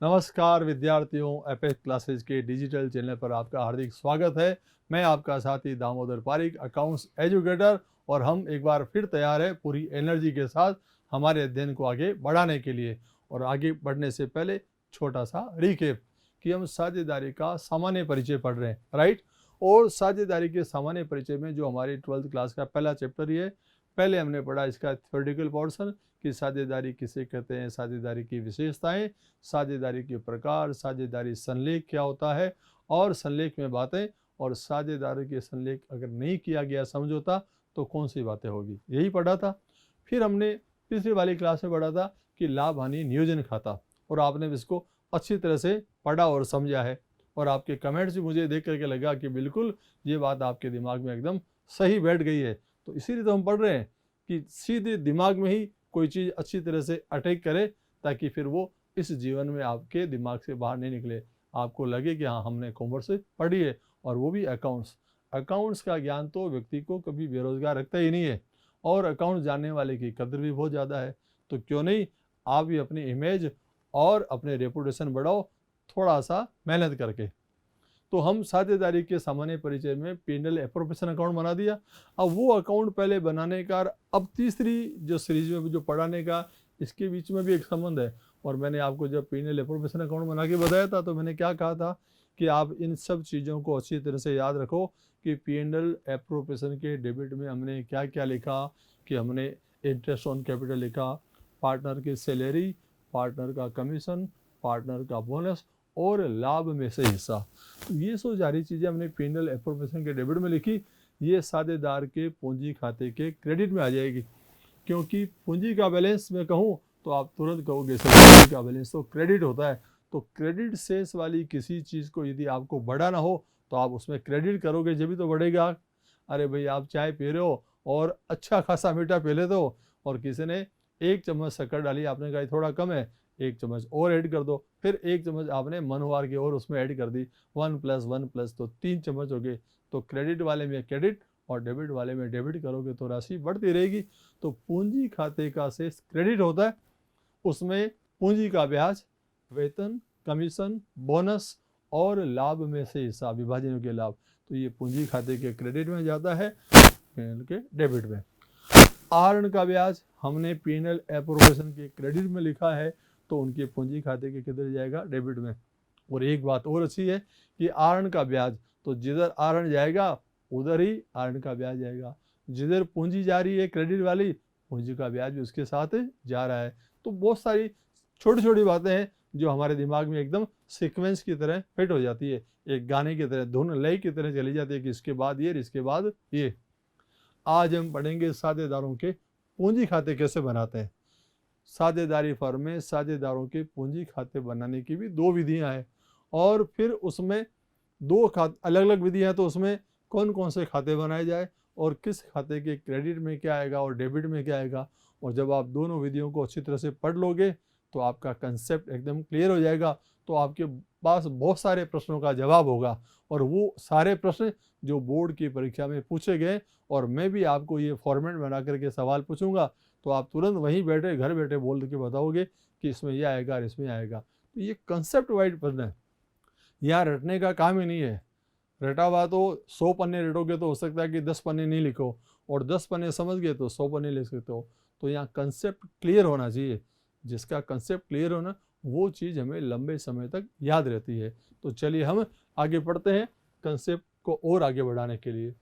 नमस्कार विद्यार्थियों, apex classes के डिजिटल चैनल पर आपका हार्दिक स्वागत है। मैं आपका साथी दामोदर पारिक, अकाउंट्स एजुकेटर, और हम एक बार फिर तैयार है पूरी एनर्जी के साथ हमारे अध्ययन को आगे बढ़ाने के लिए। और आगे बढ़ने से पहले छोटा सा रिकेप कि हम साझेदारी का सामान्य परिचय पढ़ रहे हैं, राइट। और साझेदारी के सामान्य परिचय में जो हमारी 12th क्लास का पहला चैप्टर ही है, पहले हमने पढ़ा इसका थ्योरेटिकल पोर्शन कि साझेदारी किसे कहते हैं, साझेदारी की विशेषताएं, साझेदारी के प्रकार, साझेदारी संलेख क्या होता है और संलेख में बातें, और साझेदारी के संलेख अगर नहीं किया गया समझौता तो कौन सी बातें होगी, यही पढ़ा था। फिर हमने पिछली वाली क्लास में पढ़ा था कि लाभ हानि नियोजन खाता, और आपने इसको अच्छी तरह से पढ़ा और समझा है। और आपके कमेंट्स भी मुझे देख करके लगा कि बिल्कुल ये बात आपके दिमाग में एकदम सही बैठ गई है। तो इसीलिए तो हम पढ़ रहे हैं कि सीधे दिमाग में ही कोई चीज़ अच्छी तरह से अटैक करे, ताकि फिर वो इस जीवन में आपके दिमाग से बाहर नहीं निकले। आपको लगे कि हाँ, हमने कॉमर्स पढ़ी है, और वो भी अकाउंट्स। अकाउंट्स का ज्ञान तो व्यक्ति को कभी बेरोजगार रखता ही नहीं है, और अकाउंट्स जानने वाले की कदर भी बहुत ज़्यादा है। तो क्यों नहीं आप भी अपनी इमेज और अपने रेपुटेशन बढ़ाओ, थोड़ा सा मेहनत करके। तो हम साझेदारी के सामान्य परिचय में P&L एप्रोप्रिएशन अकाउंट बना दिया। अब वो अकाउंट पहले बनाने का, अब तीसरी जो सीरीज में जो पढ़ाने का, इसके बीच में भी एक संबंध है। और मैंने आपको जब P&L एप्रोप्रिएशन अकाउंट बना के बताया था तो मैंने क्या कहा था कि आप इन सब चीज़ों को अच्छी तरह से याद रखो कि P&L एप्रोप्रिएशन के डेबिट में हमने क्या क्या लिखा, कि हमने इंटरेस्ट ऑन कैपिटल लिखा, पार्टनर की सैलरी, पार्टनर का कमीशन, पार्टनर का बोनस, और लाभ में से हिस्सा। ये सो सारी चीज़ें हमने P&L एप्रोप्रिएशन के डेबिट में लिखी। ये साझेदार के पूंजी खाते के क्रेडिट में आ जाएगी, क्योंकि पूंजी का बैलेंस मैं कहूँ तो आप तुरंत कहोगे सर पूंजी का बैलेंस तो क्रेडिट होता है। तो क्रेडिट सेल्स वाली किसी चीज़ को यदि आपको बढ़ाना हो तो आप उसमें क्रेडिट करोगे, जब भी तो बढ़ेगा। अरे भाई, आप चाय पी रहे हो और अच्छा खासा मीठा पी लेते हो, और किसी ने 1 चम्मच शक्कर डाली, आपने कहा थोड़ा कम है, 1 चम्मच और ऐड कर दो, फिर 1 चम्मच आपने मनवार की और उसमें ऐड कर दी, 1+1+ तो 3 चम्मच हो गए। तो क्रेडिट वाले में क्रेडिट और डेबिट वाले में डेबिट करोगे तो राशि बढ़ती रहेगी। तो पूंजी खाते का शेष क्रेडिट होता है, उसमें पूंजी का ब्याज, वेतन, कमीशन, बोनस और लाभ में से हिस्सा, विभाजन के लाभ, तो ये पूंजी खाते के क्रेडिट में जाता है, P&L के डेबिट में। आहरण का ब्याज हमने P&L एप्रोप्रिएशन के क्रेडिट में लिखा है, तो उनके पूंजी खाते के किधर जाएगा, डेबिट में। और एक बात और अच्छी है कि आहरण का ब्याज, तो जिधर आहरण जाएगा उधर ही आहरण का ब्याज जाएगा, जिधर पूंजी जा रही है क्रेडिट वाली, पूंजी का ब्याज भी उसके साथ जा रहा है। तो बहुत सारी छोटी छोटी बातें हैं जो हमारे दिमाग में एकदम सीक्वेंस की तरह फिट हो जाती है, एक गाने की तरह, धुन लय की तरह चली जाती है कि इसके बाद ये, इसके बाद ये। आज हम पढ़ेंगे साझेदारों के पूंजी खाते कैसे बनाते हैं। साझेदारी फर्म में साझेदारों के पूंजी खाते बनाने की भी 2 विधियां हैं, और फिर उसमें 2 अलग अलग विधियां, तो उसमें कौन कौन से खाते बनाए जाए और किस खाते के क्रेडिट में क्या आएगा और डेबिट में क्या आएगा। और जब आप दोनों विधियों को अच्छी तरह से पढ़ लोगे तो आपका कंसेप्ट एकदम क्लियर हो जाएगा। तो आपके पास बहुत सारे प्रश्नों का जवाब होगा, और वो सारे प्रश्न जो बोर्ड की परीक्षा में पूछे गए, और मैं भी आपको ये फॉर्मेट बना करके सवाल पूछूंगा, तो आप तुरंत वहीं बैठे घर बैठे बोल के बताओगे कि इसमें यह आएगा और इसमें आएगा। तो ये कंसेप्ट वाइज पढ़ना है, यहाँ रटने का काम ही नहीं है। रटा हुआ तो 100 पन्ने रटोगे तो हो सकता है कि 10 पन्ने नहीं लिखो, और 10 पन्ने समझ गए तो 100 पन्ने लिख सकते हो। तो यहाँ कंसेप्ट क्लियर होना चाहिए, जिसका कंसेप्ट क्लियर होना वो चीज़ हमें लंबे समय तक याद रहती है। तो चलिए हम आगे बढ़ते हैं कंसेप्ट को और आगे बढ़ाने के लिए।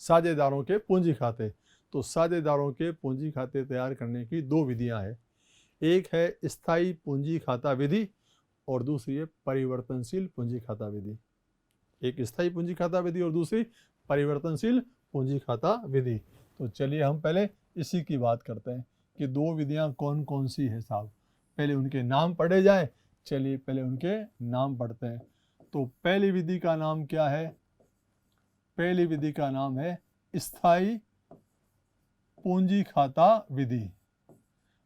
साझेदारों के पूंजी खाते। तो साझेदारों के पूंजी खाते तैयार करने की 2 विधियां हैं। एक है स्थायी पूंजी खाता विधि, और दूसरी है परिवर्तनशील पूंजी खाता विधि। एक स्थायी पूंजी खाता विधि और दूसरी परिवर्तनशील पूंजी खाता विधि। तो चलिए हम पहले इसी की बात करते हैं कि 2 विधियां कौन कौन सी है साहब। पहले उनके नाम पढ़े जाए। चलिए पहले उनके नाम पढ़ते हैं। तो पहली विधि का नाम क्या है? पहली विधि का नाम है स्थायी पूंजी खाता विधि।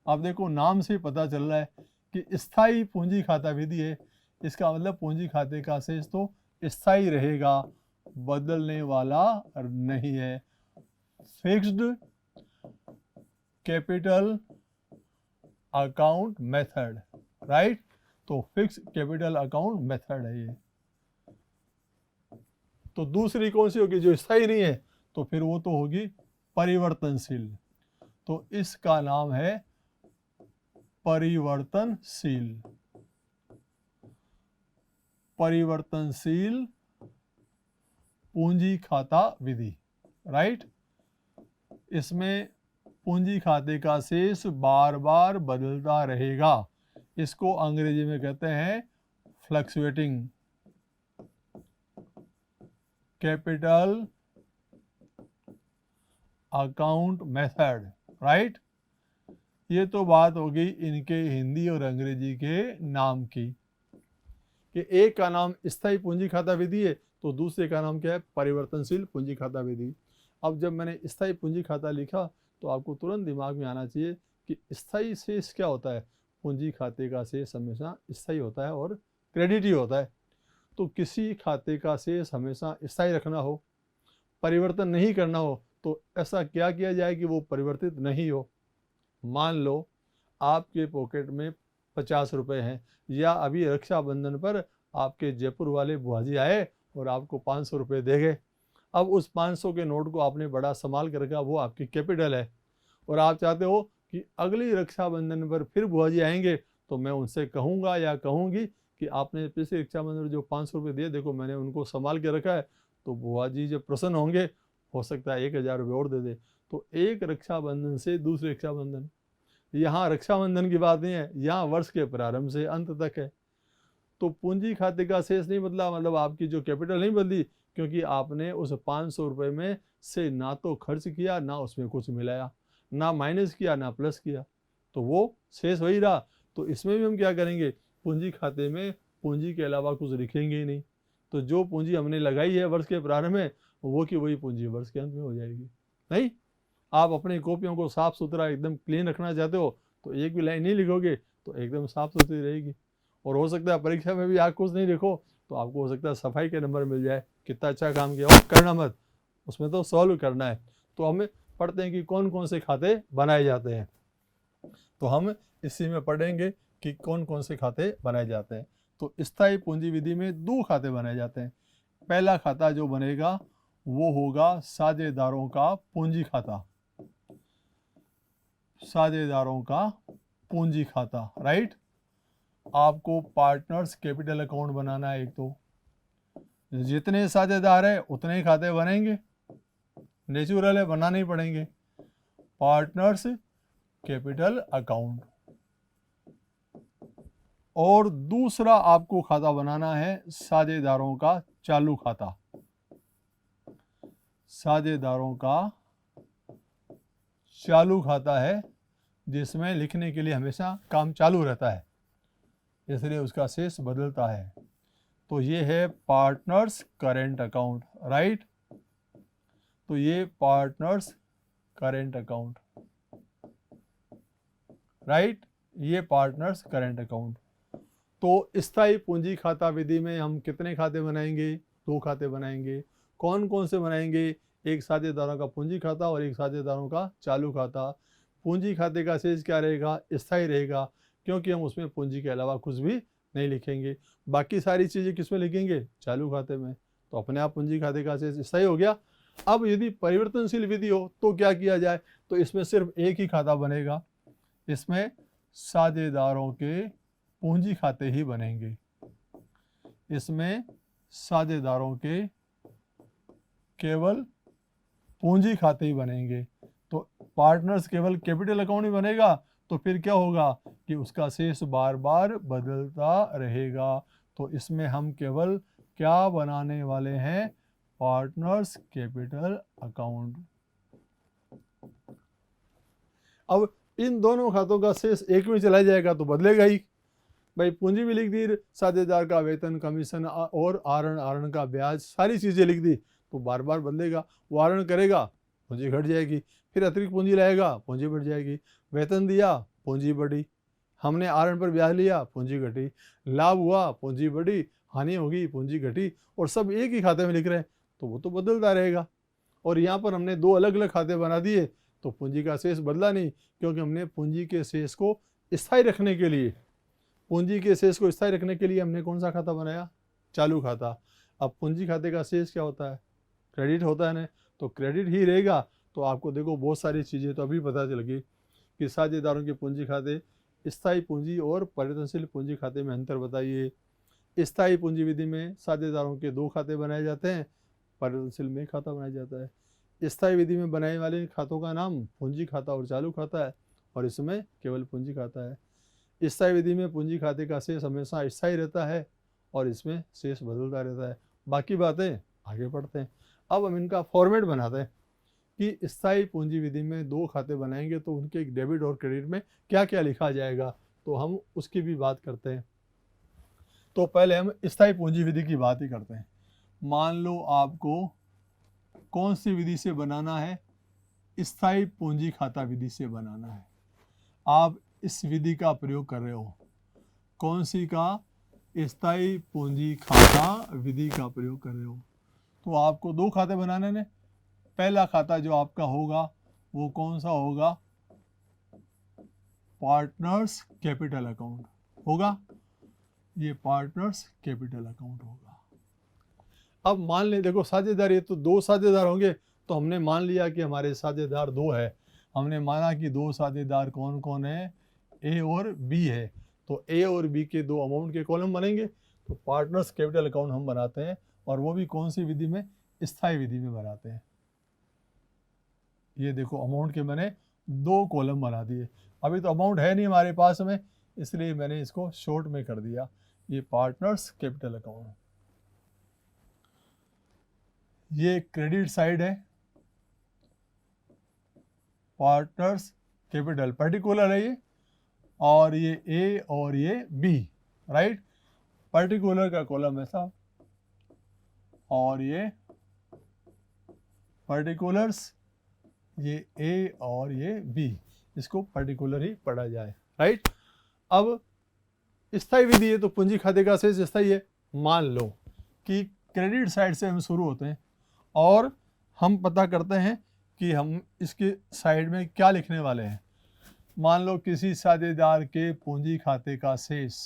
अब देखो नाम से पता चल रहा है कि स्थायी पूंजी खाता विधि है। इसका मतलब पूंजी खाते का शेष तो स्थायी रहेगा, बदलने वाला नहीं है। Fixed capital account method, right. तो फिक्स कैपिटल अकाउंट मेथड है ये। तो दूसरी कौन सी होगी जो स्थायी नहीं है, तो फिर वो तो होगी परिवर्तनशील। तो इसका नाम है परिवर्तनशील। परिवर्तनशील पूंजी खाता विधि, राइट। इसमें पूंजी खाते का शेष बार बार बदलता रहेगा। इसको अंग्रेजी में कहते हैं fluctuating capital account method, right. ये तो बात होगी इनके हिंदी और अंग्रेजी के नाम की, कि एक का नाम स्थायी पूंजी खाता विधि है तो दूसरे का नाम क्या है, परिवर्तनशील पूंजी खाता विधि। अब जब मैंने स्थायी पूंजी खाता लिखा तो आपको तुरंत दिमाग में आना चाहिए कि स्थायी शेष क्या होता है। पूंजी खाते का शेष हमेशा स्थायी होता है और क्रेडिट ही होता है। तो किसी खाते का शेष हमेशा स्थायी रखना हो, परिवर्तन नहीं करना हो, तो ऐसा क्या किया जाए कि वो परिवर्तित नहीं हो। मान लो आपके पॉकेट में 50 रुपये हैं, या अभी रक्षाबंधन पर आपके जयपुर वाले बुआजी आए और आपको 500 रुपये दे गए। अब उस 500 के नोट को आपने बड़ा संभाल कर रखा, वो आपकी कैपिटल है, और आप चाहते हो कि अगली रक्षाबंधन पर फिर बुआजी आएंगे तो मैं उनसे कहूँगा या कहूँगी कि आपने पिछले रक्षाबंधन में जो 500 रुपये दिए, देखो मैंने उनको संभाल के रखा है। तो बुआजी जब प्रसन्न होंगे, हो सकता है 1000 रुपये और दे दे। तो एक रक्षाबंधन से दूसरे रक्षाबंधन, यहाँ रक्षाबंधन की बात नहीं है, यहाँ वर्ष के प्रारंभ से अंत तक है। तो पूंजी खाते का शेष नहीं बदला, मतलब आपकी जो कैपिटल नहीं बदली, क्योंकि आपने उस 500 रुपये में से ना तो खर्च किया, ना उसमें कुछ मिलाया, ना माइनस किया, ना प्लस किया, तो वो शेष वही रहा। तो इसमें भी हम क्या करेंगे, पूंजी खाते में पूंजी के अलावा कुछ लिखेंगे ही नहीं। तो जो पूंजी हमने लगाई है वर्ष के प्रारंभ में, वो की वही पूंजी वर्ष के अंत में हो जाएगी। नहीं, आप अपनी कॉपियों को साफ सुथरा एकदम क्लीन रखना चाहते हो तो एक भी लाइन नहीं लिखोगे तो एकदम साफ सुथरी रहेगी। और हो सकता है परीक्षा में भी आप कुछ नहीं लिखो तो आपको हो सकता है सफाई के नंबर मिल जाए, कितना अच्छा काम किया। और करना मत, उसमें तो सॉल्व करना है। तो हमें पढ़ते हैं कि कौन कौन से खाते बनाए जाते हैं। तो हम इसी में पढ़ेंगे कि कौन कौन से खाते बनाए जाते हैं। तो स्थायी पूंजी विधि में 2 खाते बनाए जाते हैं। पहला खाता जो बनेगा वो होगा साझेदारों का पूंजी खाता, साझेदारों का पूंजी खाता, राइट। आपको पार्टनर्स कैपिटल अकाउंट बनाना है। एक तो जितने साझेदार है उतने ही खाते बनेंगे, नेचुरल है, बनाने ही पड़ेंगे। Partners capital account. और दूसरा आपको खाता बनाना है साझेदारों का चालू खाता, साझेदारों का चालू खाता है जिसमें लिखने के लिए हमेशा काम चालू रहता है, इसलिए उसका शेष बदलता है। तो ये है पार्टनर्स करेंट अकाउंट, राइट। तो ये पार्टनर्स करेंट अकाउंट, राइट, ये पार्टनर्स करेंट अकाउंट। तो स्थायी पूंजी खाता विधि में हम कितने खाते बनाएंगे, 2 खाते बनाएंगे। कौन कौन से बनाएंगे, एक साझेदारों का पूंजी खाता और एक साझेदारों का चालू खाता। पूंजी खाते का शेष क्या रहेगा, स्थायी रहेगा, क्योंकि हम उसमें पूंजी के अलावा कुछ भी नहीं लिखेंगे। बाकी सारी चीज़ें किस में लिखेंगे, चालू खाते में। तो अपने आप पूंजी खाते का शेष स्थायी हो गया। अब यदि परिवर्तनशील विधि हो तो क्या किया जाए, तो इसमें सिर्फ एक ही खाता बनेगा, इसमें साझेदारों के पूंजी खाते ही बनेंगे, इसमें साझेदारों के केवल पूंजी खाते ही बनेंगे। तो पार्टनर्स केवल कैपिटल अकाउंट ही बनेगा, तो फिर क्या होगा कि उसका शेष बार बार बदलता रहेगा। तो इसमें हम केवल क्या बनाने वाले हैं, पार्टनर्स कैपिटल अकाउंट। अब इन दोनों खातों का शेष एक में चला जाएगा तो बदलेगा ही। भाई पूंजी भी लिख दी, साझेदार का वेतन, कमीशन और आरण का ब्याज, सारी चीज़ें लिख दी, तो बार बार बदलेगा। वो आरण करेगा, पूंजी घट जाएगी, फिर अतिरिक्त पूंजी लाएगा, पूंजी बढ़ जाएगी। वेतन दिया, पूंजी बढ़ी, हमने आरण पर ब्याज लिया, पूंजी घटी, लाभ हुआ, पूंजी बढ़ी, हानि होगी, पूंजी घटी, और सब एक ही खाते में लिख रहे हैं, तो वो तो बदलता रहेगा। और यहाँ पर हमने 2 अलग अलग खाते बना दिए तो पूंजी का शेष बदला नहीं, क्योंकि हमने पूंजी के शेष को स्थायी रखने के लिए पूंजी के शेष को स्थायी रखने के लिए हमने कौन सा खाता बनाया? चालू खाता। अब पूंजी खाते का शेष क्या होता है? क्रेडिट होता है ना, तो क्रेडिट ही रहेगा। तो आपको देखो बहुत सारी चीज़ें तो अभी पता चल गई कि साझेदारों के पूंजी खाते, स्थायी पूंजी और परिवर्तनशील पूंजी खाते में अंतर बताइए। स्थायी पूंजी विधि में साझेदारों के 2 खाते बनाए जाते हैं, परिवर्तनशील में 1 खाता बनाया जाता है। स्थायी विधि में बनाए वाले खातों का नाम पूंजी खाता और चालू खाता है, और इसमें केवल पूंजी खाता है। स्थायी विधि में पूंजी खाते का शेष हमेशा स्थायी रहता है और इसमें शेष बदलता रहता है। बाकी बातें आगे पढ़ते हैं। अब हम इनका फॉर्मेट बनाते हैं कि स्थायी पूंजी विधि में 2 खाते बनाएंगे तो उनके डेबिट और क्रेडिट में क्या क्या लिखा जाएगा, तो हम उसकी भी बात करते हैं। तो पहले हम स्थायी पूंजी विधि की बात ही करते हैं। मान लो आपको कौन सी विधि से बनाना है? स्थायी पूंजी खाता विधि से बनाना है। आप इस विधि का प्रयोग कर रहे हो, कौन सी का? स्थायी पूंजी खाता विधि का प्रयोग कर रहे हो। तो आपको 2 खाते बनाने ने। पहला खाता जो आपका होगा वो कौन सा होगा? पार्टनर्स कैपिटल अकाउंट होगा। ये पार्टनर्स कैपिटल अकाउंट होगा। अब मान ले, देखो साझेदार, ये तो 2 साझेदार होंगे, तो हमने मान लिया कि हमारे साझेदार 2 है। हमने माना कि 2 साझेदार कौन कौन है? ए और बी है। तो ए और बी के 2 अमाउंट के कॉलम बनेंगे। तो पार्टनर्स कैपिटल अकाउंट हम बनाते हैं, और वो भी कौन सी विधि में? स्थायी विधि में बनाते हैं। ये देखो अमाउंट के मैंने 2 कॉलम बना दिए। अभी तो अमाउंट है नहीं हमारे पास में, इसलिए मैंने इसको शॉर्ट में कर दिया। ये पार्टनर्स कैपिटल अकाउंट, ये क्रेडिट साइड है, पार्टनर्स कैपिटल पर्टिकुलर है ये, और ये ए और ये बी, राइट। पर्टिकुलर का कॉलम है साहब, और ये पर्टिकुलर्स, ये ए और ये बी, इसको पर्टिकुलर ही पढ़ा जाए, राइट। अब स्थायी विधि है तो पूंजी खाते का शेष स्थायी है। मान लो कि क्रेडिट साइड से हम शुरू होते हैं और हम पता करते हैं कि हम इसके साइड में क्या लिखने वाले हैं। मान लो किसी साझेदार के पूंजी खाते का शेष,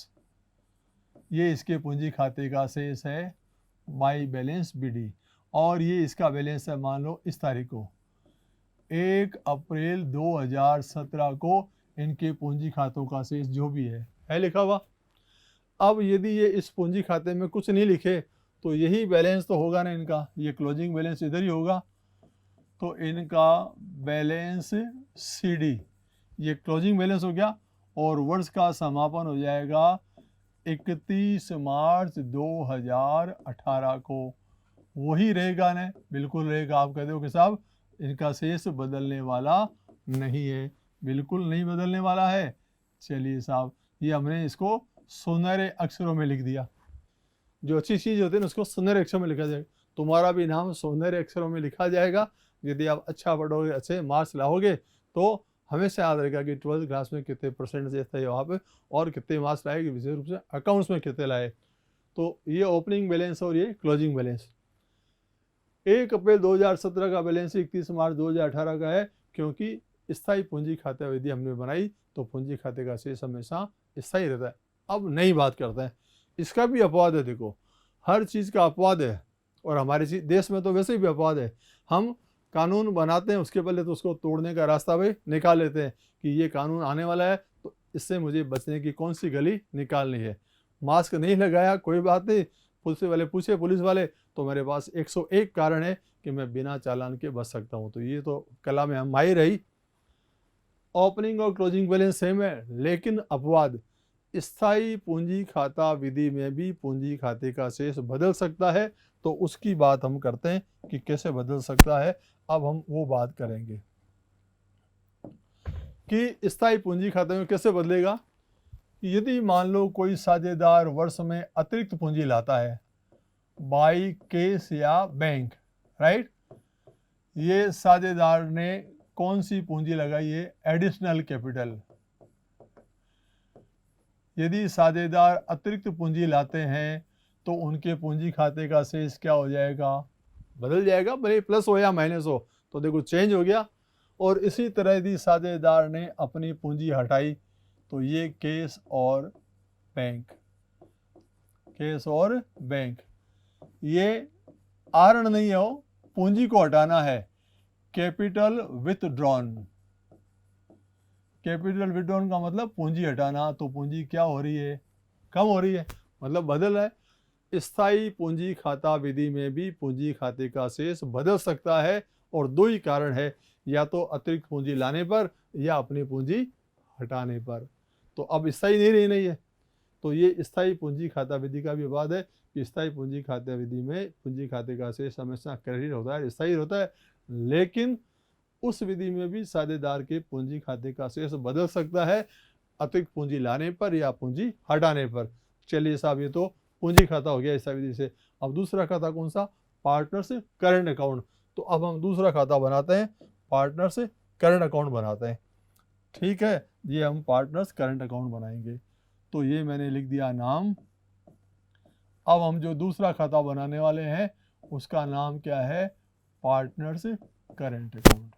ये इसके पूंजी खाते का शेष है बाई बैलेंस बीडी, और ये इसका बैलेंस है मान लो इस तारीख को 1 अप्रैल 2017 को इनके पूंजी खातों का शेष जो भी है लिखा हुआ। अब यदि ये इस पूंजी खाते में कुछ नहीं लिखे तो यही बैलेंस तो होगा ना इनका, ये क्लोजिंग बैलेंस इधर ही होगा। तो इनका बैलेंस सीडी, ये क्लोजिंग बैलेंस हो गया, और वर्ष का समापन हो जाएगा 31 मार्च 2018 को। वही रहेगा ना? बिल्कुल रहेगा। आप कहते हो कि साहब इनका शेष बदलने वाला नहीं है। बिल्कुल नहीं बदलने वाला है। चलिए साहब, ये हमने इसको सुनहरे अक्षरों में लिख दिया। जो अच्छी चीज़ होती है ना उसको सुनहरे अक्षरों में लिखा जाएगा। तुम्हारा भी नाम सुनहरे अक्षरों में लिखा जाएगा। यदि आप अच्छा पढ़ोगे, अच्छे मार्क्स लाओगे, तो हमेशा याद रहेगा कि 12th क्लास में कितने परसेंट से थे वहाँ पे, और कितने मार्क्स लाए, कि विशेष रूप से अकाउंट्स में कितने लाए। तो ये ओपनिंग बैलेंस और ये क्लोजिंग बैलेंस। 1 अप्रैल 2017 का बैलेंस 31 मार्च 2018 का है, क्योंकि स्थायी पूंजी खाता विधि हमने बनाई तो पूंजी खाते का शेष हमेशा स्थायी रहता है। अब नई बात करते हैं। इसका भी अपवाद है। देखो हर चीज़ का अपवाद है, और हमारे देश में तो वैसे भी अपवाद है। हम कानून बनाते हैं, उसके पहले तो उसको तोड़ने का रास्ता भी निकाल लेते हैं कि ये कानून आने वाला है तो इससे मुझे बचने की कौन सी गली निकालनी है। मास्क नहीं लगाया, कोई बात नहीं, पुलिस वाले पूछे, पुलिस वाले, तो मेरे पास 101 कारण है कि मैं बिना चालान के बच सकता हूँ। तो ये तो कला में हम माहिर रही। ओपनिंग और क्लोजिंग बैलेंस सेम है, लेकिन अपवाद, स्थायी पूंजी खाता विधि में भी पूंजी खाते का शेष बदल सकता है। तो उसकी बात हम करते हैं कि कैसे बदल सकता है। अब हम वो बात करेंगे कि स्थायी पूंजी खाते में कैसे बदलेगा। यदि मान लो कोई साझेदार वर्ष में अतिरिक्त पूंजी लाता है बाई केस या बैंक, राइट। ये साझेदार ने कौन सी पूंजी लगाई है? Additional capital. यदि साझेदार अतिरिक्त पूंजी लाते हैं तो उनके पूंजी खाते का शेष क्या हो जाएगा? बदल जाएगा, भले प्लस हो या माइनस हो, तो देखो चेंज हो गया। और इसी तरह यदि साझेदार ने अपनी पूंजी हटाई तो ये केस और बैंक, कैश और बैंक। ये आहरण नहीं हो, पूंजी को हटाना है, कैपिटल विथड्रॉन। कैपिटल विथड्रॉन का मतलब पूंजी हटाना, तो पूंजी क्या हो रही है, कम हो रही है, मतलब बदल रहा है। स्थायी पूंजी खाता विधि में भी पूंजी खाते का शेष बदल सकता है, और दो ही कारण है, या तो अतिरिक्त पूंजी लाने पर या अपनी पूंजी हटाने पर। तो अब स्थायी नहीं रही है, तो ये स्थायी पूंजी खाता विधि का भी वाद है कि स्थायी पूंजी खाता विधि में पूंजी खाते का शेष हमेशा क्रेडिट होता है, स्थायी होता है, लेकिन उस विधि में भी साझेदार के पूंजी खाते का शेष बदल सकता है अतिरिक्त पूंजी लाने पर या पूंजी हटाने पर। चलिए साहब, ये तो पूंजी खाता हो गया इस विधि से। अब दूसरा खाता कौन सा, पार्टनर्स करंट अकाउंट। तो अब हम दूसरा खाता बनाते हैं, पार्टनर्स करंट अकाउंट बनाते हैं। ठीक है, ये हम पार्टनर्स करंट अकाउंट बनाएंगे। तो ये मैंने लिख दिया नाम। अब हम जो दूसरा खाता बनाने वाले हैं उसका नाम क्या है, पार्टनर्स करंट अकाउंट।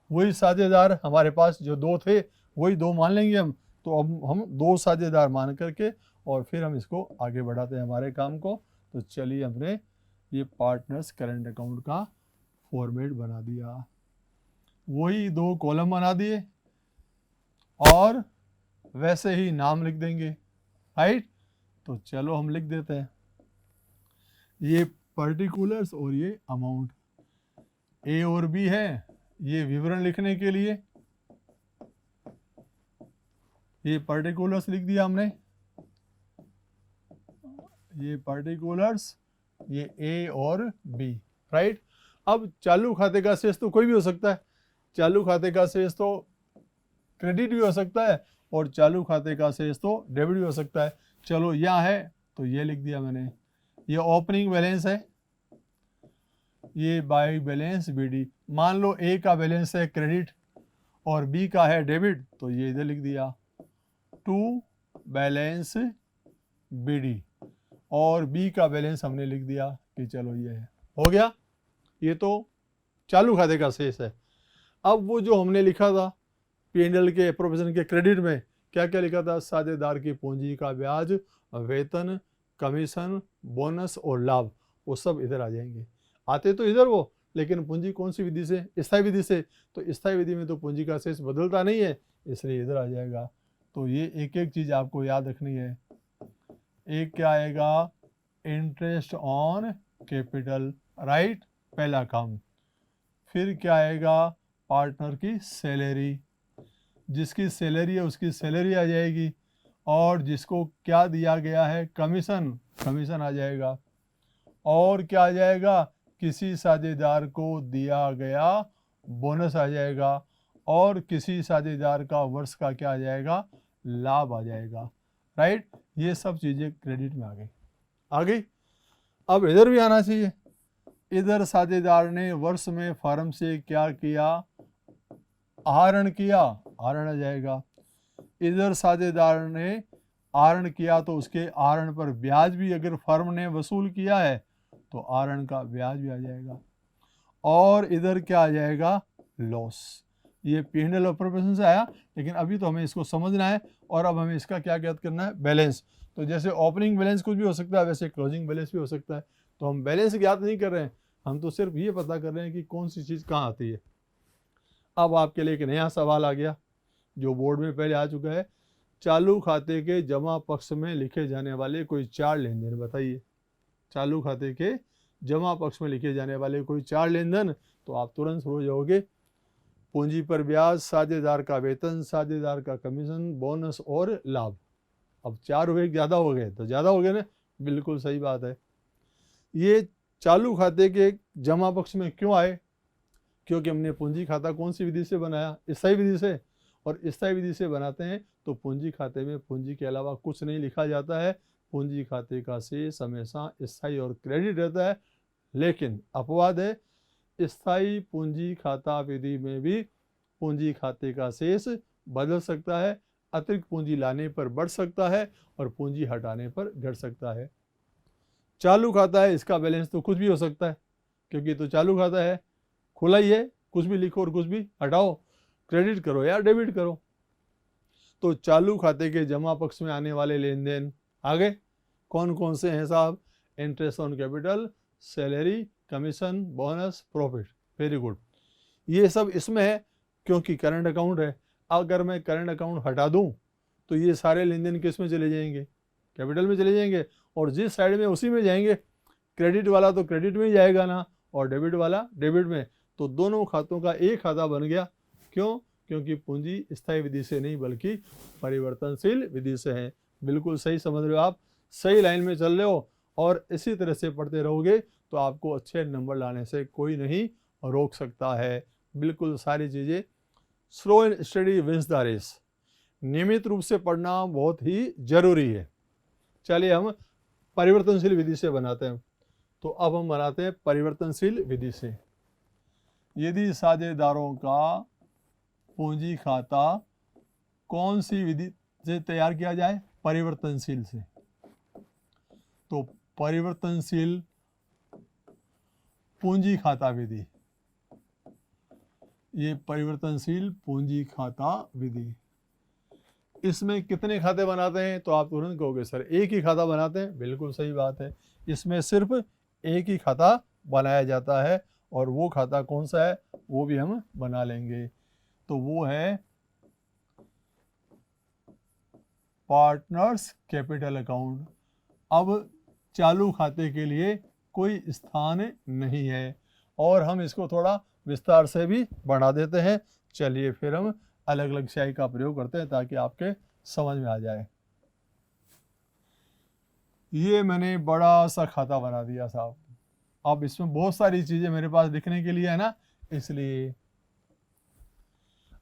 वही साझेदार हमारे पास जो दो थे वही दो मान लेंगे हम। तो अब हम दो साझेदार मान करके और फिर हम इसको आगे बढ़ाते हैं हमारे काम को। तो चलिए, हमने ये पार्टनर्स करंट अकाउंट का फॉर्मेट बना दिया, वही दो कॉलम बना दिए और वैसे ही नाम लिख देंगे, राइट। तो चलो हम लिख देते हैं, ये पर्टिकुलर्स और ये अमाउंट, ए और बी है, ये विवरण लिखने के लिए। ये पर्टिकुलर्स लिख दिया हमने, ये पर्टिकुलर्स, ये ए और बी, राइट। अब चालू खाते का शेष तो कोई भी हो सकता है, चालू खाते का शेष तो क्रेडिट भी हो सकता है और चालू खाते का शेष तो डेबिट भी हो सकता है। चलो यहाँ है तो ये लिख दिया मैंने, ये ओपनिंग बैलेंस है, ये बाई बैलेंस बीडी। मान लो ए का बैलेंस है क्रेडिट और बी का है डेबिट, तो ये इधर लिख दिया टू बैलेंस बीडी, और बी का बैलेंस हमने लिख दिया कि चलो ये है, हो गया। ये तो चालू खाते का शेष है। अब वो जो हमने लिखा था P&L के प्रोविजन के क्रेडिट में क्या क्या लिखा था, साझेदार की पूंजी का ब्याज, वेतन, कमीशन, बोनस और लाभ, वो सब इधर आ जाएंगे। आते तो इधर वो, लेकिन पूंजी कौन सी विधि से, स्थायी विधि से। तो स्थायी विधि में तो पूंजी का शेष बदलता नहीं है, इसलिए इधर आ जाएगा। तो ये एक एक चीज आपको याद रखनी है। एक क्या आएगा, इंटरेस्ट ऑन कैपिटल, राइट, पहला काम। फिर क्या आएगा, पार्टनर की सैलरी, जिसकी सैलरी है उसकी सैलरी आ जाएगी, और जिसको क्या दिया गया है, कमीशन, कमीशन आ जाएगा। और क्या आ जाएगा, किसी साझेदार को दिया गया बोनस आ जाएगा, और किसी साझेदार का वर्ष का क्या आ जाएगा, लाभ आ जाएगा, राइट। ये सब चीज़ें क्रेडिट में आ गई। अब इधर भी आना चाहिए। इधर साझेदार ने वर्ष में फर्म से क्या किया, आहरण किया, आहरण आ जाएगा। इधर साझेदार ने आहरण किया तो उसके आहरण पर ब्याज भी अगर फर्म ने वसूल किया है तो आहरण का ब्याज भी आ जाएगा। और इधर क्या आ जाएगा, लॉस। ये P&L ऑपरेशन से आया, लेकिन अभी तो हमें इसको समझना है। और अब हमें इसका क्या ज्ञात करना है, बैलेंस। तो जैसे ओपनिंग बैलेंस कुछ भी हो सकता है, वैसे क्लोजिंग बैलेंस भी हो सकता है। तो हम बैलेंस ज्ञात नहीं कर रहे हैं, हम तो सिर्फ ये पता कर रहे हैं कि कौन सी चीज़ कहाँ आती है। अब आपके लिए एक नया सवाल आ गया जो बोर्ड में पहले आ चुका है। चालू खाते के जमा पक्ष में लिखे जाने वाले कोई चार लेन देन बताइए। चालू खाते के जमा पक्ष में लिखे जाने वाले कोई चार लेन देन, तो आप तुरंत हो जाओगे। पूंजी पर ब्याज, साझेदार का वेतन, साझेदार का कमीशन, बोनस और लाभ। अब चार हुए, ज़्यादा हो गए तो ज़्यादा हो गए ना, बिल्कुल सही बात है। ये चालू खाते के जमा पक्ष में क्यों आए, क्योंकि हमने पूंजी खाता कौन सी विधि से बनाया, स्थायी विधि से। और स्थायी विधि से बनाते हैं तो पूंजी खाते में पूंजी के अलावा कुछ नहीं लिखा जाता है। पूंजी खाते का शेष हमेशा स्थायी और क्रेडिट रहता है। लेकिन अपवाद है, स्थायी पूंजी खाता विधि में भी पूंजी खाते का शेष बदल सकता है, अतिरिक्त पूंजी लाने पर बढ़ सकता है और पूंजी हटाने पर घट सकता है। चालू खाता है, इसका बैलेंस तो कुछ भी हो सकता है, क्योंकि तो चालू खाता है, खुला ही है, कुछ भी लिखो और कुछ भी हटाओ, क्रेडिट करो या डेबिट करो। तो चालू खाते के जमा पक्ष में आने वाले लेन देन आगे कौन कौन से हैं साहब? Interest on capital, salary, commission, bonus, profit. Very good, ये सब इसमें है क्योंकि करंट अकाउंट है। अगर मैं करंट अकाउंट हटा दूं तो ये सारे लेन देन किस में चले जाएंगे? कैपिटल में चले जाएंगे, और जिस साइड में उसी में जाएंगे। क्रेडिट वाला तो क्रेडिट में ही जाएगा ना, और डेबिट वाला डेबिट में। तो दोनों खातों का एक खाता बन गया। क्यों? क्योंकि पूंजी स्थायी विधि से नहीं बल्कि परिवर्तनशील विधि से है। बिल्कुल सही समझ रहे हो आप, सही लाइन में चल रहे हो, और इसी तरह से पढ़ते रहोगे तो आपको अच्छे नंबर लाने से कोई नहीं रोक सकता है। बिल्कुल सारी चीज़ें slow and steady wins the race, नियमित रूप से पढ़ना बहुत ही जरूरी है। चलिए हम परिवर्तनशील विधि से बनाते हैं। तो अब हम बनाते हैं परिवर्तनशील विधि से। यदि साझेदारों का पूंजी खाता कौन सी विधि से तैयार किया जाए? परिवर्तनशील से। तो परिवर्तनशील पूंजी खाता विधि, ये परिवर्तनशील पूंजी खाता विधि। इसमें कितने खाते बनाते हैं? तो आप तुरंत कहोगे सर एक ही खाता बनाते हैं। बिल्कुल सही बात है, इसमें सिर्फ एक ही खाता बनाया जाता है, और वो खाता कौन सा है वो भी हम बना लेंगे। तो वो है पार्टनर्स कैपिटल अकाउंट। अब चालू खाते के लिए कोई स्थान नहीं है, और हम इसको थोड़ा विस्तार से भी बढ़ा देते हैं। चलिए फिर हम अलग अलग स्याही का प्रयोग करते हैं ताकि आपके समझ में आ जाए। ये मैंने बड़ा सा खाता बना दिया साहब। अब इसमें बहुत सारी चीजें मेरे पास दिखने के लिए है ना, इसलिए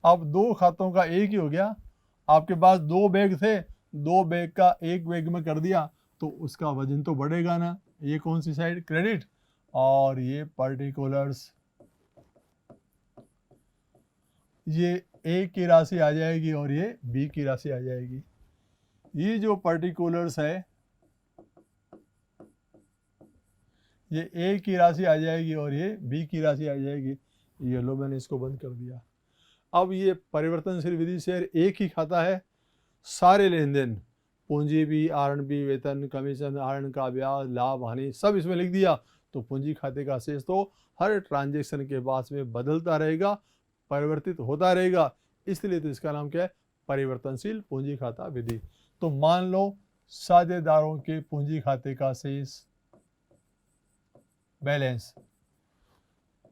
अब दो खातों का एक ही हो गया। आपके पास दो बैग थे, दो बैग का एक बैग में कर दिया तो उसका वजन तो बढ़ेगा ना। ये कौन सी साइड? क्रेडिट, और ये पर्टिकुलर्स, ये ए की राशि आ जाएगी और ये बी की राशि आ जाएगी। ये जो पर्टिकुलर्स है ये ए की राशि आ जाएगी और ये बी की राशि आ जाएगी। ये लो मैंने इसको बंद कर दिया। अब ये परिवर्तनशील विधि से एक ही खाता है, सारे लेन देन पूंजी भी, आरएनबी, वेतन, कमीशन, आरएन का ब्याज, लाभ, हानि सब इसमें लिख दिया। तो पूंजी खाते का शेष तो हर ट्रांजैक्शन के बाद में बदलता रहेगा, परिवर्तित होता रहेगा, इसलिए तो इसका नाम क्या है? परिवर्तनशील पूंजी खाता विधि। तो मान लो साझेदारों के पूंजी खाते का शेष बैलेंस